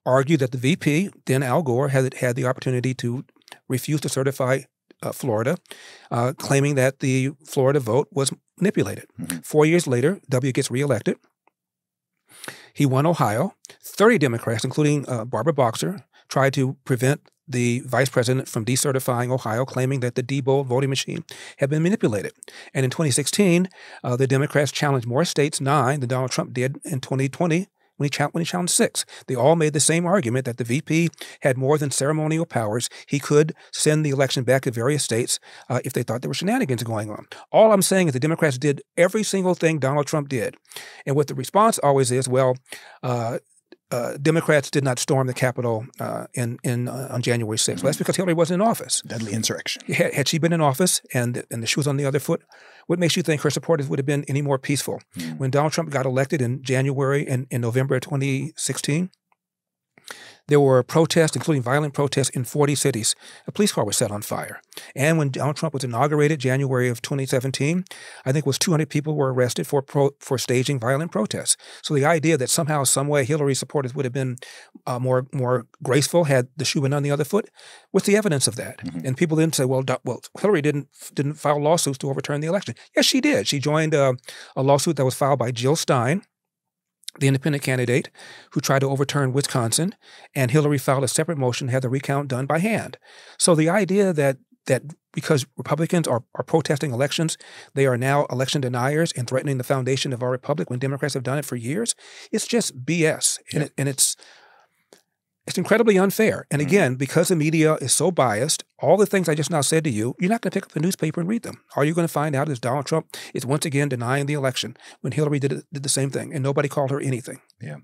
argued that the VP, then Al Gore, had the opportunity to refuse to certify Florida, claiming that the Florida vote was manipulated. 4 years later, W gets reelected. He won Ohio. 30 Democrats, including Barbara Boxer, tried to prevent the vice president from decertifying Ohio, claiming that the Diebold voting machine had been manipulated. And in 2016, the Democrats challenged more states, 9, than Donald Trump did in 2020 when he challenged 6. They all made the same argument that the VP had more than ceremonial powers. He could send the election back to various states if they thought there were shenanigans going on. All I'm saying is the Democrats did every single thing Donald Trump did. And what the response always is, well, Democrats did not storm the Capitol on January 6th. Well, that's because Hillary wasn't in office. Deadly insurrection. Had she been in office and the shoe was on the other foot, what makes you think her supporters would have been any more peaceful? When Donald Trump got elected in January and in November of 2016, there were protests, including violent protests in 40 cities. A police car was set on fire. And when Donald Trump was inaugurated, January of 2017, I think it was 200 people were arrested for staging violent protests. So the idea that somehow, some way, Hillary supporters would have been more graceful had the shoe been on the other foot, what's the evidence of that? And people then say, well, Hillary didn't file lawsuits to overturn the election. Yes, she did. She joined a lawsuit that was filed by Jill Stein, the independent candidate who tried to overturn Wisconsin, and Hillary filed a separate motion to have the recount done by hand. So the idea that because Republicans are protesting elections, they are now election deniers and threatening the foundation of our republic when Democrats have done it for years, it's just BS. Yeah. And it's incredibly unfair. And again, because the media is so biased, all the things I just now said to you, you're not going to pick up the newspaper and read them. All you're going to find out is Donald Trump is once again denying the election when Hillary did the same thing, and nobody called her anything. Yeah.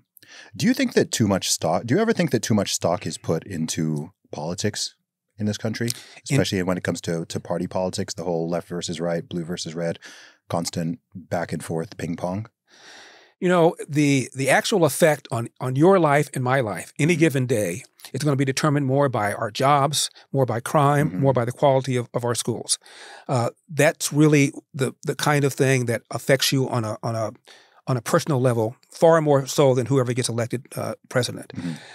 Do you ever think that too much stock is put into politics in this country, especially when it comes to party politics, the whole left versus right, blue versus red, constant back and forth ping pong? You know, the actual effect on your life and my life any given day is going to be determined more by our jobs, more by crime, more by the quality of our schools. That's really the kind of thing that affects you on a personal level far more so than whoever gets elected president.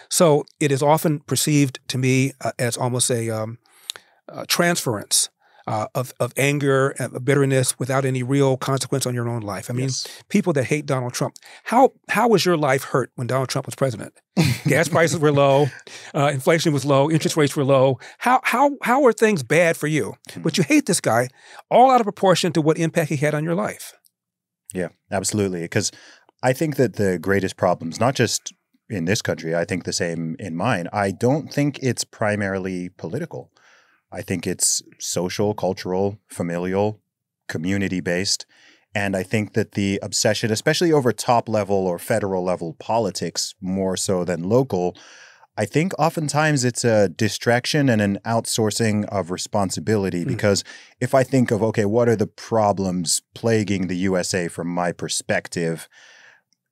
So it is often perceived to me as almost a transference of anger and bitterness without any real consequence on your own life. I mean, people that hate Donald Trump, how was your life hurt when Donald Trump was president? Gas prices were low, inflation was low, interest rates were low. How are things bad for you? But you hate this guy all out of proportion to what impact he had on your life. Yeah, absolutely. Because I think that the greatest problems, not just in this country, I think the same in mine, I don't think it's primarily political. I think it's social, cultural, familial, community-based. And I think that the obsession, especially over top-level or federal-level politics, more so than local, I think oftentimes it's a distraction and an outsourcing of responsibility. Because if I think of, okay, what are the problems plaguing the USA from my perspective,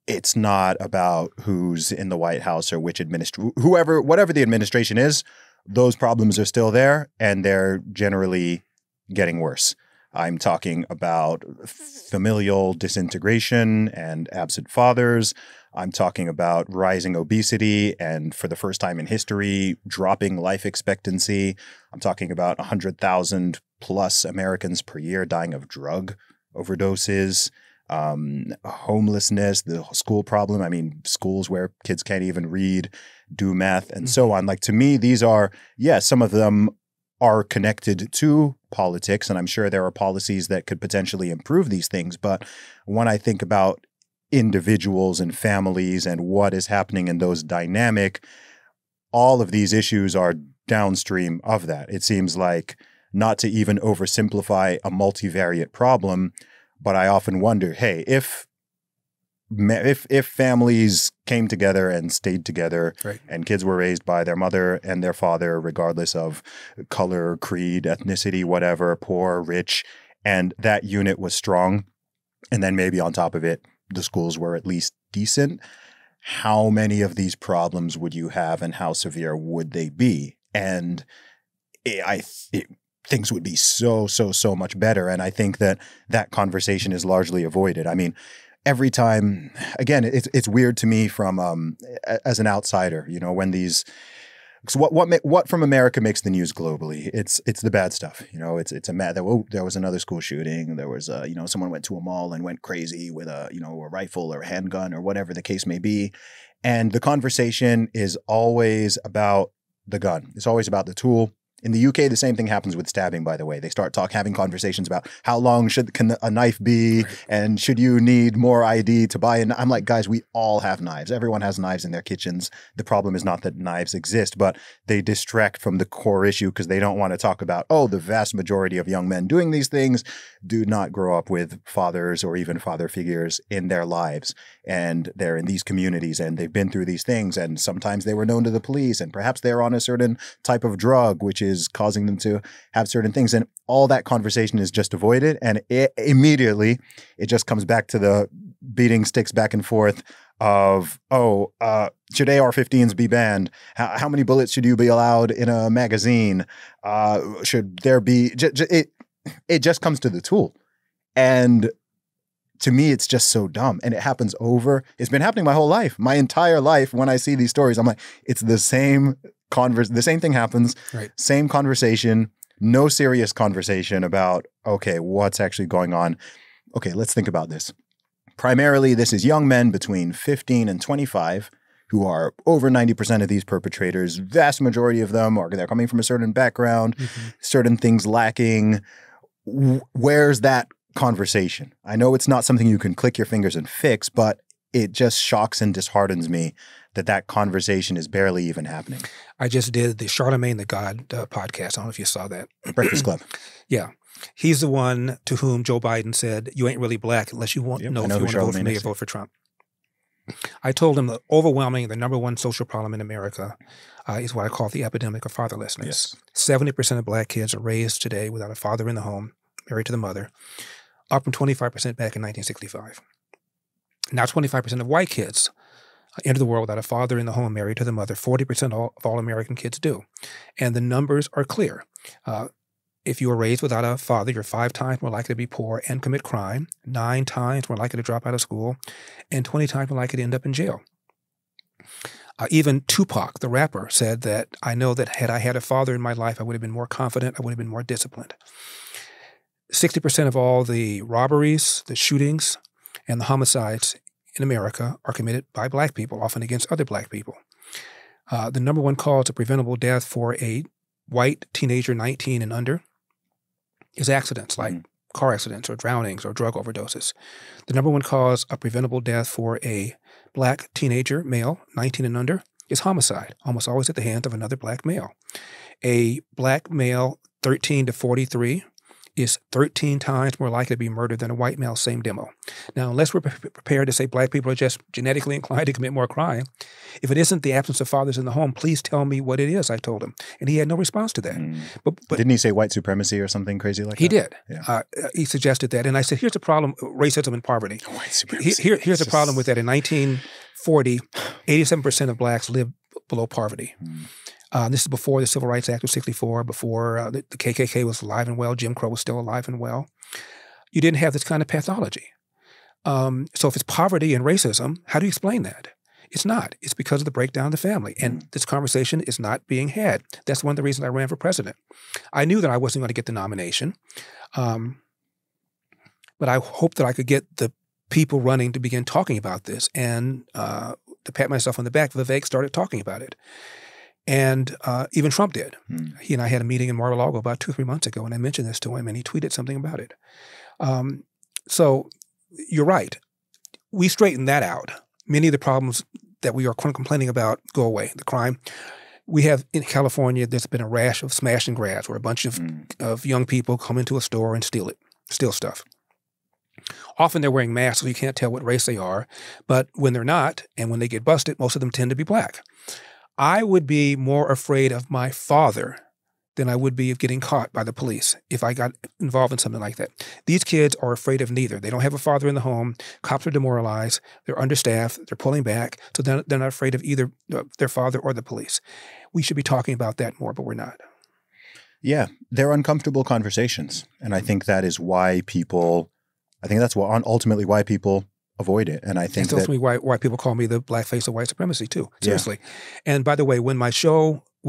it's not about who's in the White House or which whatever the administration is, those problems are still there, and they're generally getting worse. I'm talking about familial disintegration and absent fathers. I'm talking about rising obesity and, for the first time in history, dropping life expectancy. I'm talking about 100,000 plus Americans per year dying of drug overdoses. Homelessness, the school problem. I mean, schools where kids can't even read, do math, and so on. Like, to me, these are, some of them are connected to politics, and I'm sure there are policies that could potentially improve these things. But when I think about individuals and families and what is happening in those dynamic, all of these issues are downstream of that. It seems like, not to even oversimplify a multivariate problem, but I often wonder, hey, if families came together and stayed together, Right. and kids were raised by their mother and their father, regardless of color, creed, ethnicity, whatever, poor, rich, and that unit was strong. And then maybe on top of it, the schools were at least decent. How many of these problems would you have, and how severe would they be? And things would be so much better. And I think that conversation is largely avoided. I mean, every time, again, it's weird to me from as an outsider, you know, when these. So what from America makes the news globally? It's the bad stuff. You know, there was another school shooting. There was someone went to a mall and went crazy with a rifle or a handgun or whatever the case may be. And the conversation is always about the gun. It's always about the tool. In the UK, the same thing happens with stabbing, by the way. They start having conversations about how long can a knife be, and should you need more ID to buy I'm like, guys, we all have knives. Everyone has knives in their kitchens. The problem is not that knives exist, but they distract from the core issue because they don't want to talk about, the vast majority of young men doing these things do not grow up with fathers or even father figures in their lives. And they're in these communities and they've been through these things. And sometimes they were known to the police, and perhaps they're on a certain type of drug, which is causing them to have certain things. And all that conversation is just avoided. And immediately it just comes back to the beating sticks back and forth of, should AR-15s be banned? How many bullets should you be allowed in a magazine? Should there be, it just comes to the tool. And to me, it's just so dumb. And it happens it's been happening my whole life, my entire life. When I see these stories, I'm like, it's the same the same thing happens, right. Same conversation, no serious conversation about, okay, what's actually going on? Okay, let's think about this. Primarily, this is young men between 15 and 25 who are over 90% of these perpetrators. Vast majority of them they're coming from a certain background, certain things lacking. Where's that conversation? I know it's not something you can click your fingers and fix, but it just shocks and disheartens me that conversation is barely even happening. I just did the Charlemagne the God podcast. I don't know if you saw that. Breakfast Club. Yeah. He's the one to whom Joe Biden said, you ain't really black unless you know if you want to vote for me or vote for Trump. I told him the number one social problem in America is what I call the epidemic of fatherlessness. Yes. 70% of black kids are raised today without a father in the home, married to the mother, up from 25% back in 1965. Now 25% of white kids enter the world without a father in the home, married to the mother. 40% of all American kids do. And the numbers are clear. If you were raised without a father, you're 5 times more likely to be poor and commit crime, 9 times more likely to drop out of school, and 20 times more likely to end up in jail. Even Tupac, the rapper, said that I know that had I had a father in my life, I would have been more confident, I would have been more disciplined. 60% of all the robberies, the shootings, and the homicides in America are committed by black people, often against other black people. The number one cause of preventable death for a white teenager 19 and under is accidents like car accidents or drownings or drug overdoses. The number one cause of preventable death for a black teenager male 19 and under is homicide, almost always at the hands of another black male. A black male 13 to 43 is 13 times more likely to be murdered than a white male, same demo. Now, unless we're prepared to say black people are just genetically inclined to commit more crime, if it isn't the absence of fathers in the home, please tell me what it is, I told him. And he had no response to that. But didn't he say white supremacy or something crazy like that? He did. Yeah. He suggested that. And I said, here's the problem, racism and poverty. White supremacy. Here's the problem with that. In 1940, 87% of blacks lived below poverty. This is before the Civil Rights Act of 64, before the KKK was alive and well, Jim Crow was still alive and well. You didn't have this kind of pathology. So if it's poverty and racism, how do you explain that? It's not. It's because of the breakdown of the family. And this conversation is not being had. That's one of the reasons I ran for president. I knew that I wasn't going to get the nomination, but I hoped that I could get the people running to begin talking about this. And to pat myself on the back, Vivek started talking about it. And even Trump did. He and I had a meeting in Mar-a-Lago about 2 or 3 months ago, and I mentioned this to him, and he tweeted something about it. So you're right. We straighten that out. Many of the problems that we are complaining about go away. The crime. We have in California, there's been a rash of smash and grabs where a bunch of young people come into a store and steal stuff. Often they're wearing masks, so you can't tell what race they are. But when they're not, and when they get busted, most of them tend to be black. I would be more afraid of my father than I would be of getting caught by the police if I got involved in something like that. These kids are afraid of neither. They don't have a father in the home. Cops are demoralized. They're understaffed. They're pulling back. So they're not afraid of either their father or the police. We should be talking about that more, but we're not. Yeah, they're uncomfortable conversations. And I think that is why that's ultimately why people avoid it. And I think that's ultimately why people call me the black face of white supremacy too. Seriously. Yeah. And by the way, when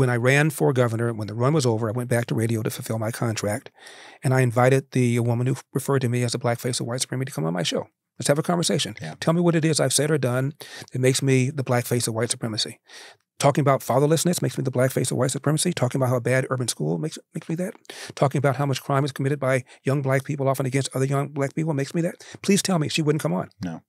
I ran for governor, when the run was over, I went back to radio to fulfill my contract. And I invited the woman who referred to me as the black face of white supremacy to come on my show. Let's have a conversation. Yeah. Tell me what it is I've said or done that makes me the black face of white supremacy. Talking about fatherlessness makes me the black face of white supremacy. Talking about how bad urban school makes me that. Talking about how much crime is committed by young black people, often against other young black people, makes me that. Please tell me. She wouldn't come on. No.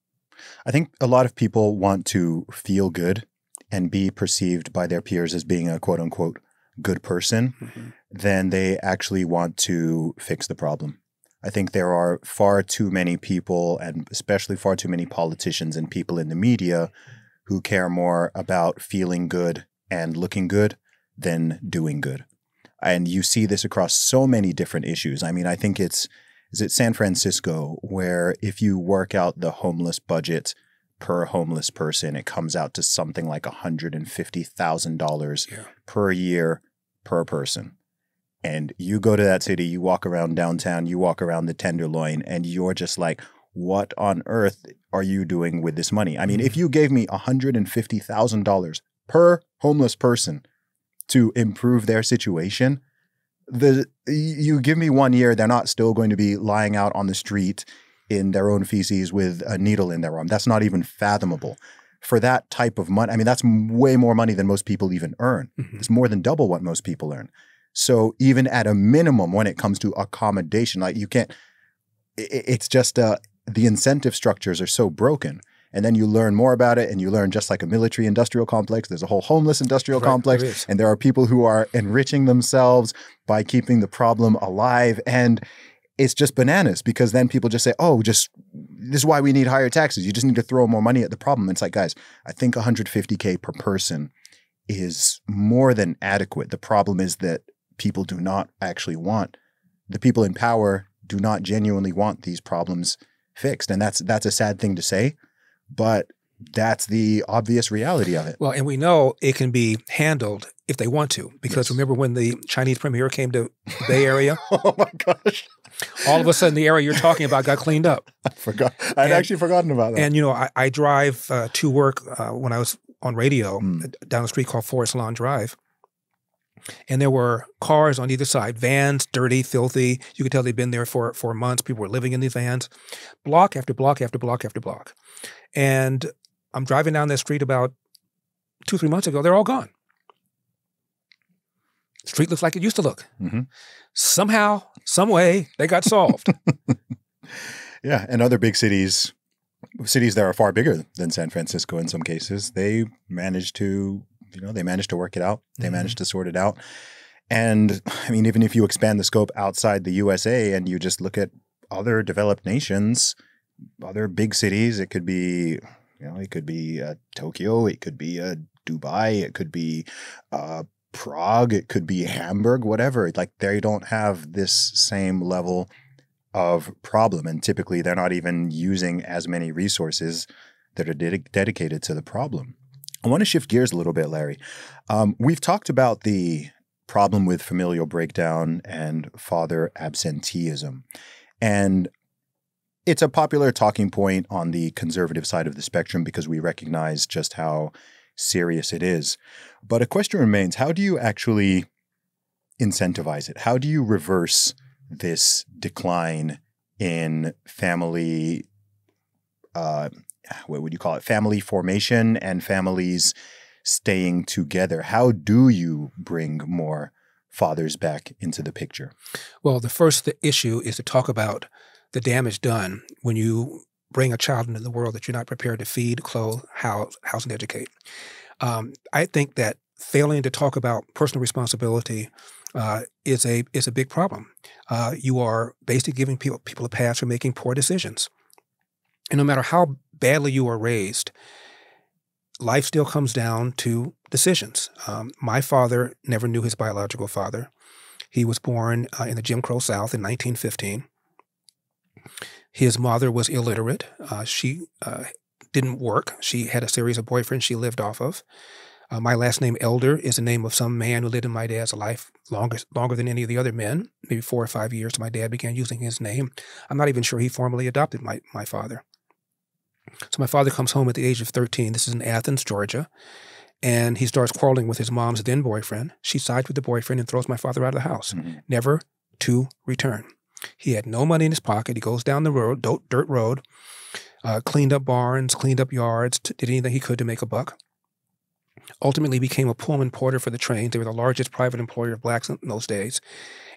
I think a lot of people want to feel good and be perceived by their peers as being a quote unquote good person. Mm-hmm. Then they actually want to fix the problem. I think there are far too many people, and especially far too many politicians and people in the media, who care more about feeling good and looking good than doing good. And you see this across so many different issues. I mean, I think is it San Francisco, where if you work out the homeless budget per homeless person, it comes out to something like $150,000 per year per person. And you go to that city, you walk around downtown, you walk around the Tenderloin, and you're just like, what on earth are you doing with this money? I mean, if you gave me $150,000 per homeless person to improve their situation, you give me 1 year, they're not still going to be lying out on the street in their own feces with a needle in their arm. That's not even fathomable. For that type of money, I mean, that's way more money than most people even earn. Mm-hmm. It's more than double what most people earn. So even at a minimum, when it comes to accommodation, like you can't, it's just the incentive structures are so broken. And then you learn more about it, and you learn, just like a military industrial complex, there's a whole homeless industrial complex, and there are people who are enriching themselves by keeping the problem alive. And it's just bananas, because then people just say, oh, this is why we need higher taxes. You just need to throw more money at the problem. It's like, guys, I think $150K per person is more than adequate. The problem is that people do not actually want, the people in power do not genuinely want these problems fixed. And that's a sad thing to say, but that's the obvious reality of it. Well, and we know it can be handled if they want to, because remember when the Chinese premier came to the Bay Area? Oh my gosh. All of a sudden the area you're talking about got cleaned up. I'd actually forgotten about that. And, you know, I drive to work when I was on radio down the street called Forest Lawn Drive. And there were cars on either side, vans, dirty, filthy. You could tell they'd been there for months. People were living in these vans, block after block after block after block. And I'm driving down that street about 2-3 months ago. They're all gone. The street looks like it used to look. Mm-hmm. Somehow, some way, they got solved. Yeah, and other big cities that are far bigger than San Francisco in some cases, they managed to work it out. They managed to sort it out. And I mean, even if you expand the scope outside the USA and you just look at other developed nations, other big cities, it could be Tokyo, it could be Dubai, it could be Prague, it could be Hamburg, whatever. Like, they don't have this same level of problem. And typically they're not even using as many resources that are dedicated to the problem. I want to shift gears a little bit, Larry. We've talked about the problem with familial breakdown and father absenteeism. And it's a popular talking point on the conservative side of the spectrum because we recognize just how serious it is. But a question remains, how do you actually incentivize it? How do you reverse this decline in family, what would you call it? Family formation and families staying together. How do you bring more fathers back into the picture? Well, the first issue is to talk about the damage done when you bring a child into the world that you're not prepared to feed, clothe, house and educate. I think that failing to talk about personal responsibility is a big problem. You are basically giving people a pass for making poor decisions. And no matter how badly you are raised, life still comes down to decisions. My father never knew his biological father. He was born in the Jim Crow South in 1915. His mother was illiterate. She didn't work. She had a series of boyfriends she lived off of. My last name, Elder, is the name of some man who lived in my dad's life longer than any of the other men, maybe 4 or 5 years. My dad began using his name. I'm not even sure he formally adopted my father. So my father comes home at the age of 13. This is in Athens, Georgia. And he starts quarreling with his mom's then boyfriend. She sides with the boyfriend and throws my father out of the house, never to return. He had no money in his pocket. He goes down the road, dirt road, cleaned up barns, cleaned up yards, did anything he could to make a buck. Ultimately became a Pullman porter for the trains. They were the largest private employer of blacks in those days.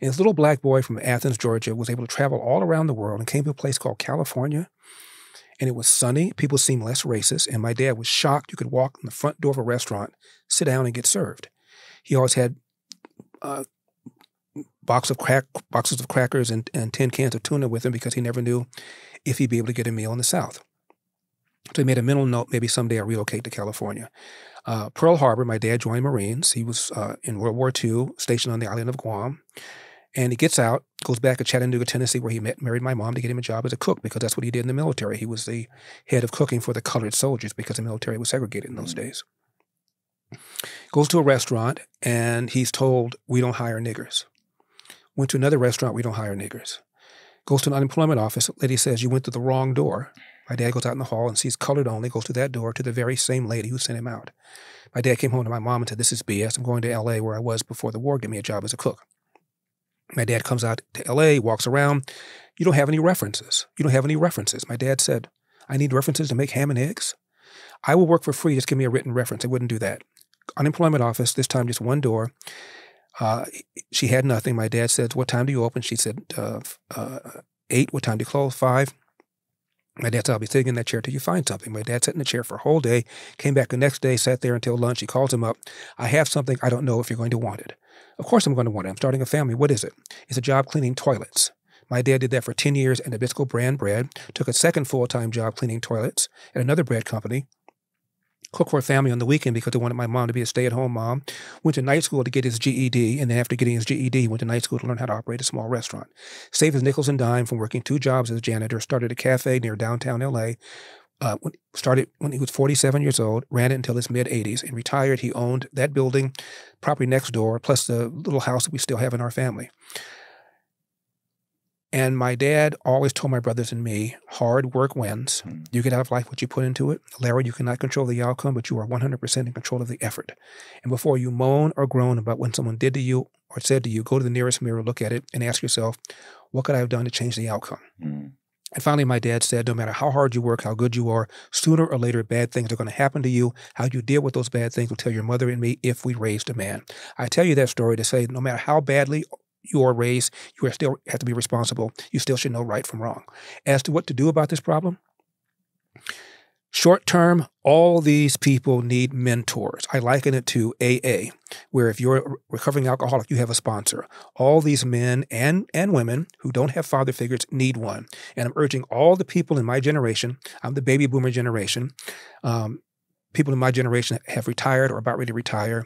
And this little black boy from Athens, Georgia, was able to travel all around the world and came to a place called California. And it was sunny. People seemed less racist. And my dad was shocked. You could walk in the front door of a restaurant, sit down, and get served. He always had boxes of crackers and 10 cans of tuna with him because he never knew if he'd be able to get a meal in the South. So he made a mental note, maybe someday I'll relocate to California. Pearl Harbor, my dad joined Marines. He was in World War II, stationed on the island of Guam. And he gets out, goes back to Chattanooga, Tennessee, where he married my mom to get him a job as a cook because that's what he did in the military. He was the head of cooking for the colored soldiers because the military was segregated in those days. Goes to a restaurant, and he's told, we don't hire niggers. Went to another restaurant, we don't hire niggers. Goes to an unemployment office. Lady says, you went to the wrong door. My dad goes out in the hall and sees colored only, goes to that door to the very same lady who sent him out. My dad came home to my mom and said, this is BS. I'm going to L.A. where I was before the war. Get me a job as a cook. My dad comes out to L.A., walks around. You don't have any references. You don't have any references. My dad said, I need references to make ham and eggs. I will work for free. Just give me a written reference. I wouldn't do that. Unemployment office, this time just one door. She had nothing. My dad said, what time do you open? She said, 8. What time do you close? 5. My dad said, I'll be sitting in that chair till you find something. My dad sat in the chair for a whole day, came back the next day, sat there until lunch. He calls him up. I have something. I don't know if you're going to want it. Of course I'm going to want it. I'm starting a family. What is it? It's a job cleaning toilets. My dad did that for 10 years at Nabisco brand bread, took a second full-time job cleaning toilets at another bread company, cooked for a family on the weekend because they wanted my mom to be a stay-at-home mom, went to night school to get his GED, and then after getting his GED, he went to night school to learn how to operate a small restaurant. Saved his nickels and dime from working 2 jobs as a janitor, started a cafe near downtown L.A., started when he was 47 years old, ran it until his mid-80s, and retired. He owned that building, property next door, plus the little house that we still have in our family. And my dad always told my brothers and me, hard work wins. You get out of life what you put into it. Larry, you cannot control the outcome, but you are 100% in control of the effort. And before you moan or groan about when someone did to you or said to you, go to the nearest mirror, look at it, and ask yourself, what could I have done to change the outcome? And finally, my dad said, no matter how hard you work, how good you are, sooner or later, bad things are going to happen to you. How you deal with those bad things will tell your mother and me if we raised a man. I tell you that story to say, no matter how badly you are raised, you are still have to be responsible. You still should know right from wrong. As to what to do about this problem, short term, all these people need mentors. I liken it to AA, where if you're a recovering alcoholic, you have a sponsor. All these men and women who don't have father figures need one. And I'm urging all the people in my generation, I'm the baby boomer generation, people in my generation have retired or about ready to retire.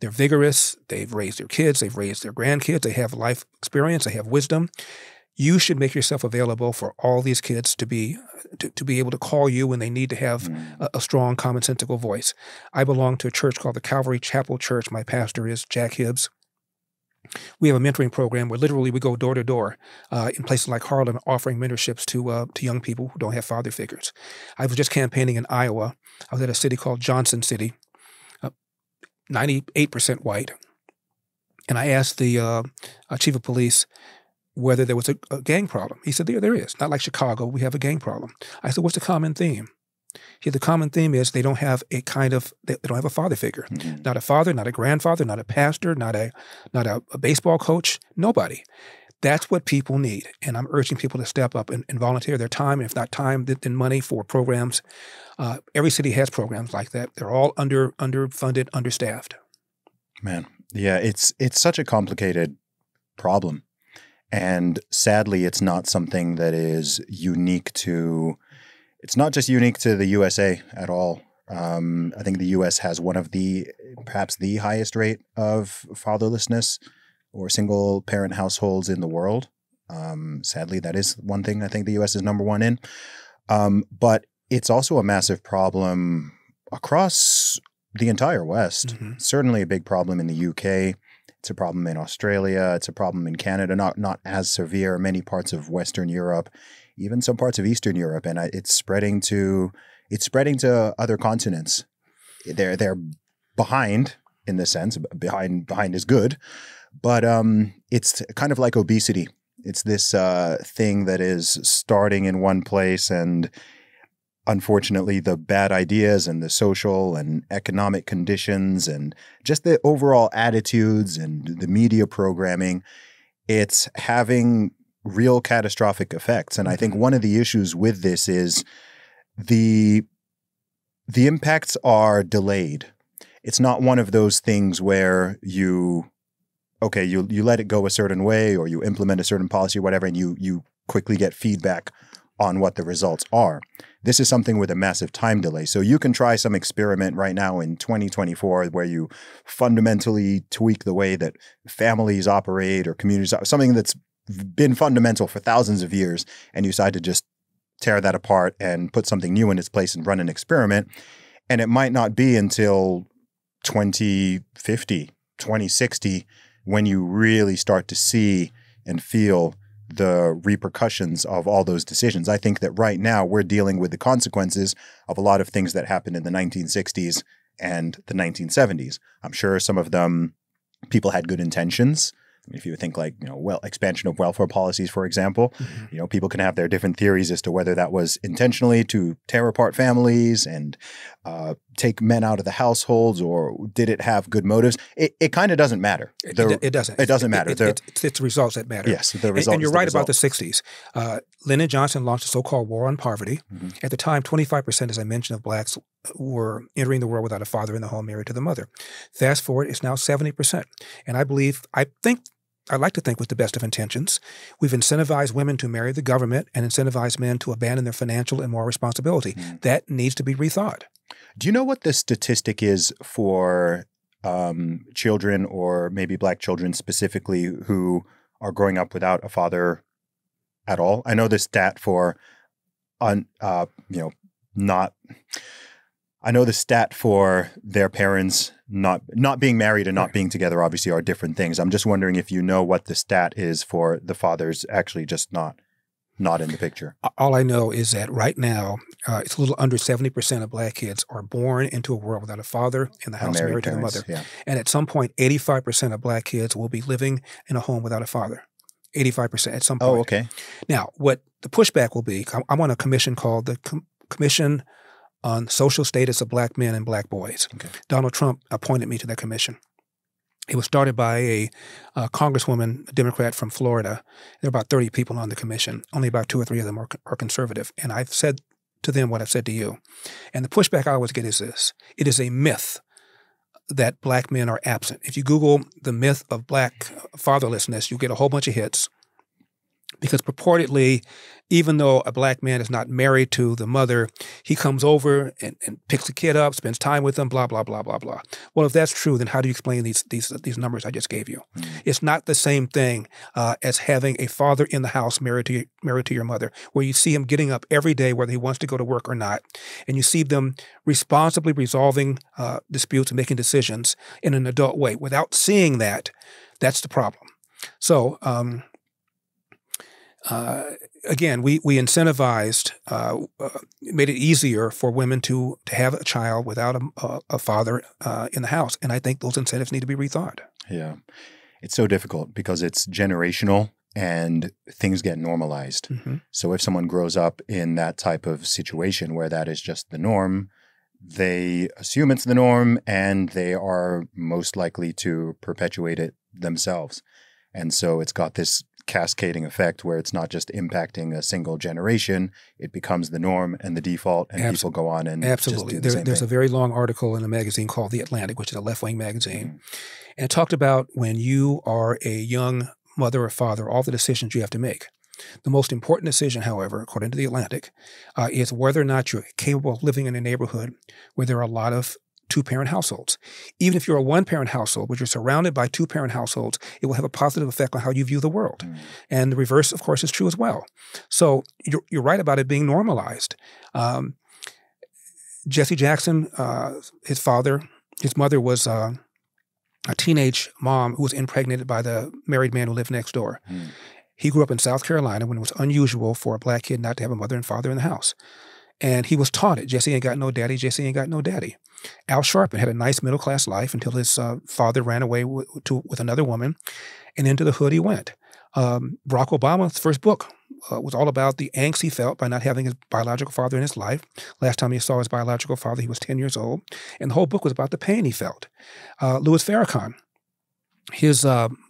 They're vigorous. They've raised their kids. They've raised their grandkids. They have life experience. They have wisdom. You should make yourself available for all these kids to be able to call you when they need to have a strong, commonsensical voice. I belong to a church called the Calvary Chapel Church. My pastor is Jack Hibbs. We have a mentoring program where literally we go door to door in places like Harlem offering mentorships to young people who don't have father figures. I was just campaigning in Iowa. I was at a city called Johnson City. 98% white. And I asked the chief of police whether there was a gang problem. He said, there is. Not like Chicago, we have a gang problem. I said, what's the common theme? He said, the common theme is they don't have they don't have a father figure. Not a father, not a grandfather, not a pastor, not a baseball coach, nobody. That's what people need. And I'm urging people to step up and volunteer their time, and if not time, then money for programs. Every city has programs like that. They're all underfunded, understaffed. Man, yeah, it's such a complicated problem. And sadly, it's not something that is unique to It's not just unique to the USA at all. I think the US has one of perhaps the highest rate of fatherlessness or single parent households in the world. Sadly, that is one thing I think the US is number one in. But it's also a massive problem across the entire West. Certainly a big problem in the UK. It's a problem in Australia. It's a problem in Canada, not as severe. Many parts of Western Europe, even some parts of Eastern Europe, and it's spreading to other continents. They're behind in the sense. Behind is good, but it's kind of like obesity. It's this thing that is starting in one place, and unfortunately, the bad ideas and the social and economic conditions and just the overall attitudes and the media programming, it's having real catastrophic effects. And I think one of the issues with this is the impacts are delayed. It's not one of those things where you let it go a certain way or you implement a certain policy or whatever, and you quickly get feedback on what the results are. This is something with a massive time delay. So you can try some experiment right now in 2024 where you fundamentally tweak the way that families operate or communities, something that's been fundamental for thousands of years, and you decide to just tear that apart and put something new in its place and run an experiment. And it might not be until 2050, 2060, when you really start to see and feel the repercussions of all those decisions. I think that right now we're dealing with the consequences of a lot of things that happened in the 1960s and the 1970s. I'm sure some of them, people had good intentions. If you think like, expansion of welfare policies, for example, people can have their different theories as to whether that was intentionally to tear apart families and take men out of the households, or did it have good motives? It kind of doesn't matter. It doesn't. It doesn't matter. It's the results that matter. Yes, the results. And you're right about the 60s. Lyndon Johnson launched a so-called war on poverty. At the time, 25%, as I mentioned, of blacks were entering the world without a father in the home, married to the mother. Fast forward, it's now 70%. And I like to think with the best of intentions, we've incentivized women to marry the government and incentivized men to abandon their financial and moral responsibility. That needs to be rethought. Do you know what the statistic is for children, or maybe black children specifically, who are growing up without a father at all? I know the stat for I know the stat for their parents not being married and not being together obviously are different things. I'm just wondering if you know what the stat is for the fathers actually just not in the picture. All I know is that right now, it's a little under 70% of black kids are born into a world without a father in the house, married to the mother. Yeah. And at some point, 85% of black kids will be living in a home without a father. 85% at some point. Oh, okay. Now, what the pushback will be, I'm on a commission called the Commission on Social Status of Black Men and Black Boys. Okay. Donald Trump appointed me to that commission. It was started by a congresswoman, a Democrat from Florida. There are about 30 people on the commission. Only about 2 or 3 of them are conservative. And I've said to them what I've said to you. And the pushback I always get is this. It is a myth that black men are absent. If you Google the myth of black fatherlessness, you'll get a whole bunch of hits. Because purportedly, even though a black man is not married to the mother, he comes over and picks the kid up, spends time with them, blah, blah, blah, blah, blah. Well, if that's true, then how do you explain these numbers I just gave you? It's not the same thing as having a father in the house married to your mother, where you see him getting up every day, whether he wants to go to work or not, and you see them responsibly resolving disputes and making decisions in an adult way. Without seeing that, that's the problem. So, again, we incentivized, made it easier for women to have a child without a father in the house. And I think those incentives need to be rethought. Yeah. It's so difficult because it's generational and things get normalized. So if someone grows up in that type of situation where that is just the norm, they assume it's the norm and they are most likely to perpetuate it themselves. And so it's got this cascading effect where it's not just impacting a single generation, it becomes the norm and the default, and people go on and absolutely. Just do the same There's thing. a very long article in a magazine called The Atlantic, which is a left-wing magazine, and it talked about when you are a young mother or father, all the decisions you have to make. The most important decision, however, according to The Atlantic, is whether or not you're capable of living in a neighborhood where there are a lot of two-parent households. Even if you're a one-parent household, but you're surrounded by two-parent households, it will have a positive effect on how you view the world. And the reverse, of course, is true as well. So you're right about it being normalized. Jesse Jackson, his mother was a teenage mom who was impregnated by the married man who lived next door. He grew up in South Carolina when it was unusual for a black kid not to have a mother and father in the house. And he was taught it. Jesse ain't got no daddy. Jesse ain't got no daddy. Al Sharpton had a nice middle-class life until his father ran away with another woman, and into the hood he went. Barack Obama's first book was all about the angst he felt by not having his biological father in his life. Last time he saw his biological father, he was 10 years old. And the whole book was about the pain he felt. Louis Farrakhan, his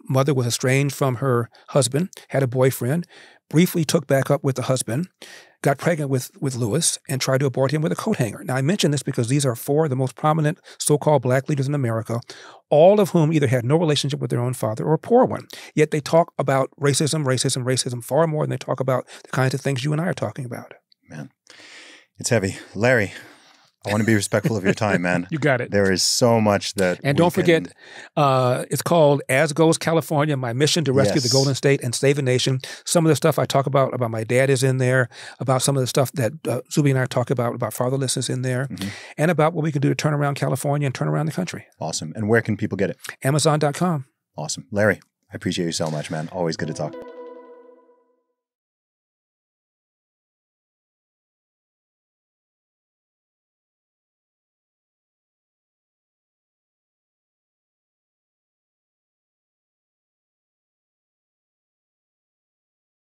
mother was estranged from her husband, had a boyfriend, briefly took back up with the husband, got pregnant with Louis, and tried to abort him with a coat hanger. Now, I mention this because these are four of the most prominent so-called black leaders in America, all of whom either had no relationship with their own father or a poor one. Yet they talk about racism far more than they talk about the kinds of things you and I are talking about. Man, it's heavy. Larry, I want to be respectful of your time, man. You got it. There is so much that And don't forget, it's called As Goes California, My Mission to Rescue the Golden State and Save a Nation. Some of the stuff I talk about my dad is in there, about some of the stuff that Zuby and I talk about fatherlessness in there, and about what we can do to turn around California and turn around the country. Awesome. And where can people get it? Amazon.com. Awesome. Larry, I appreciate you so much, man. Always good to talk.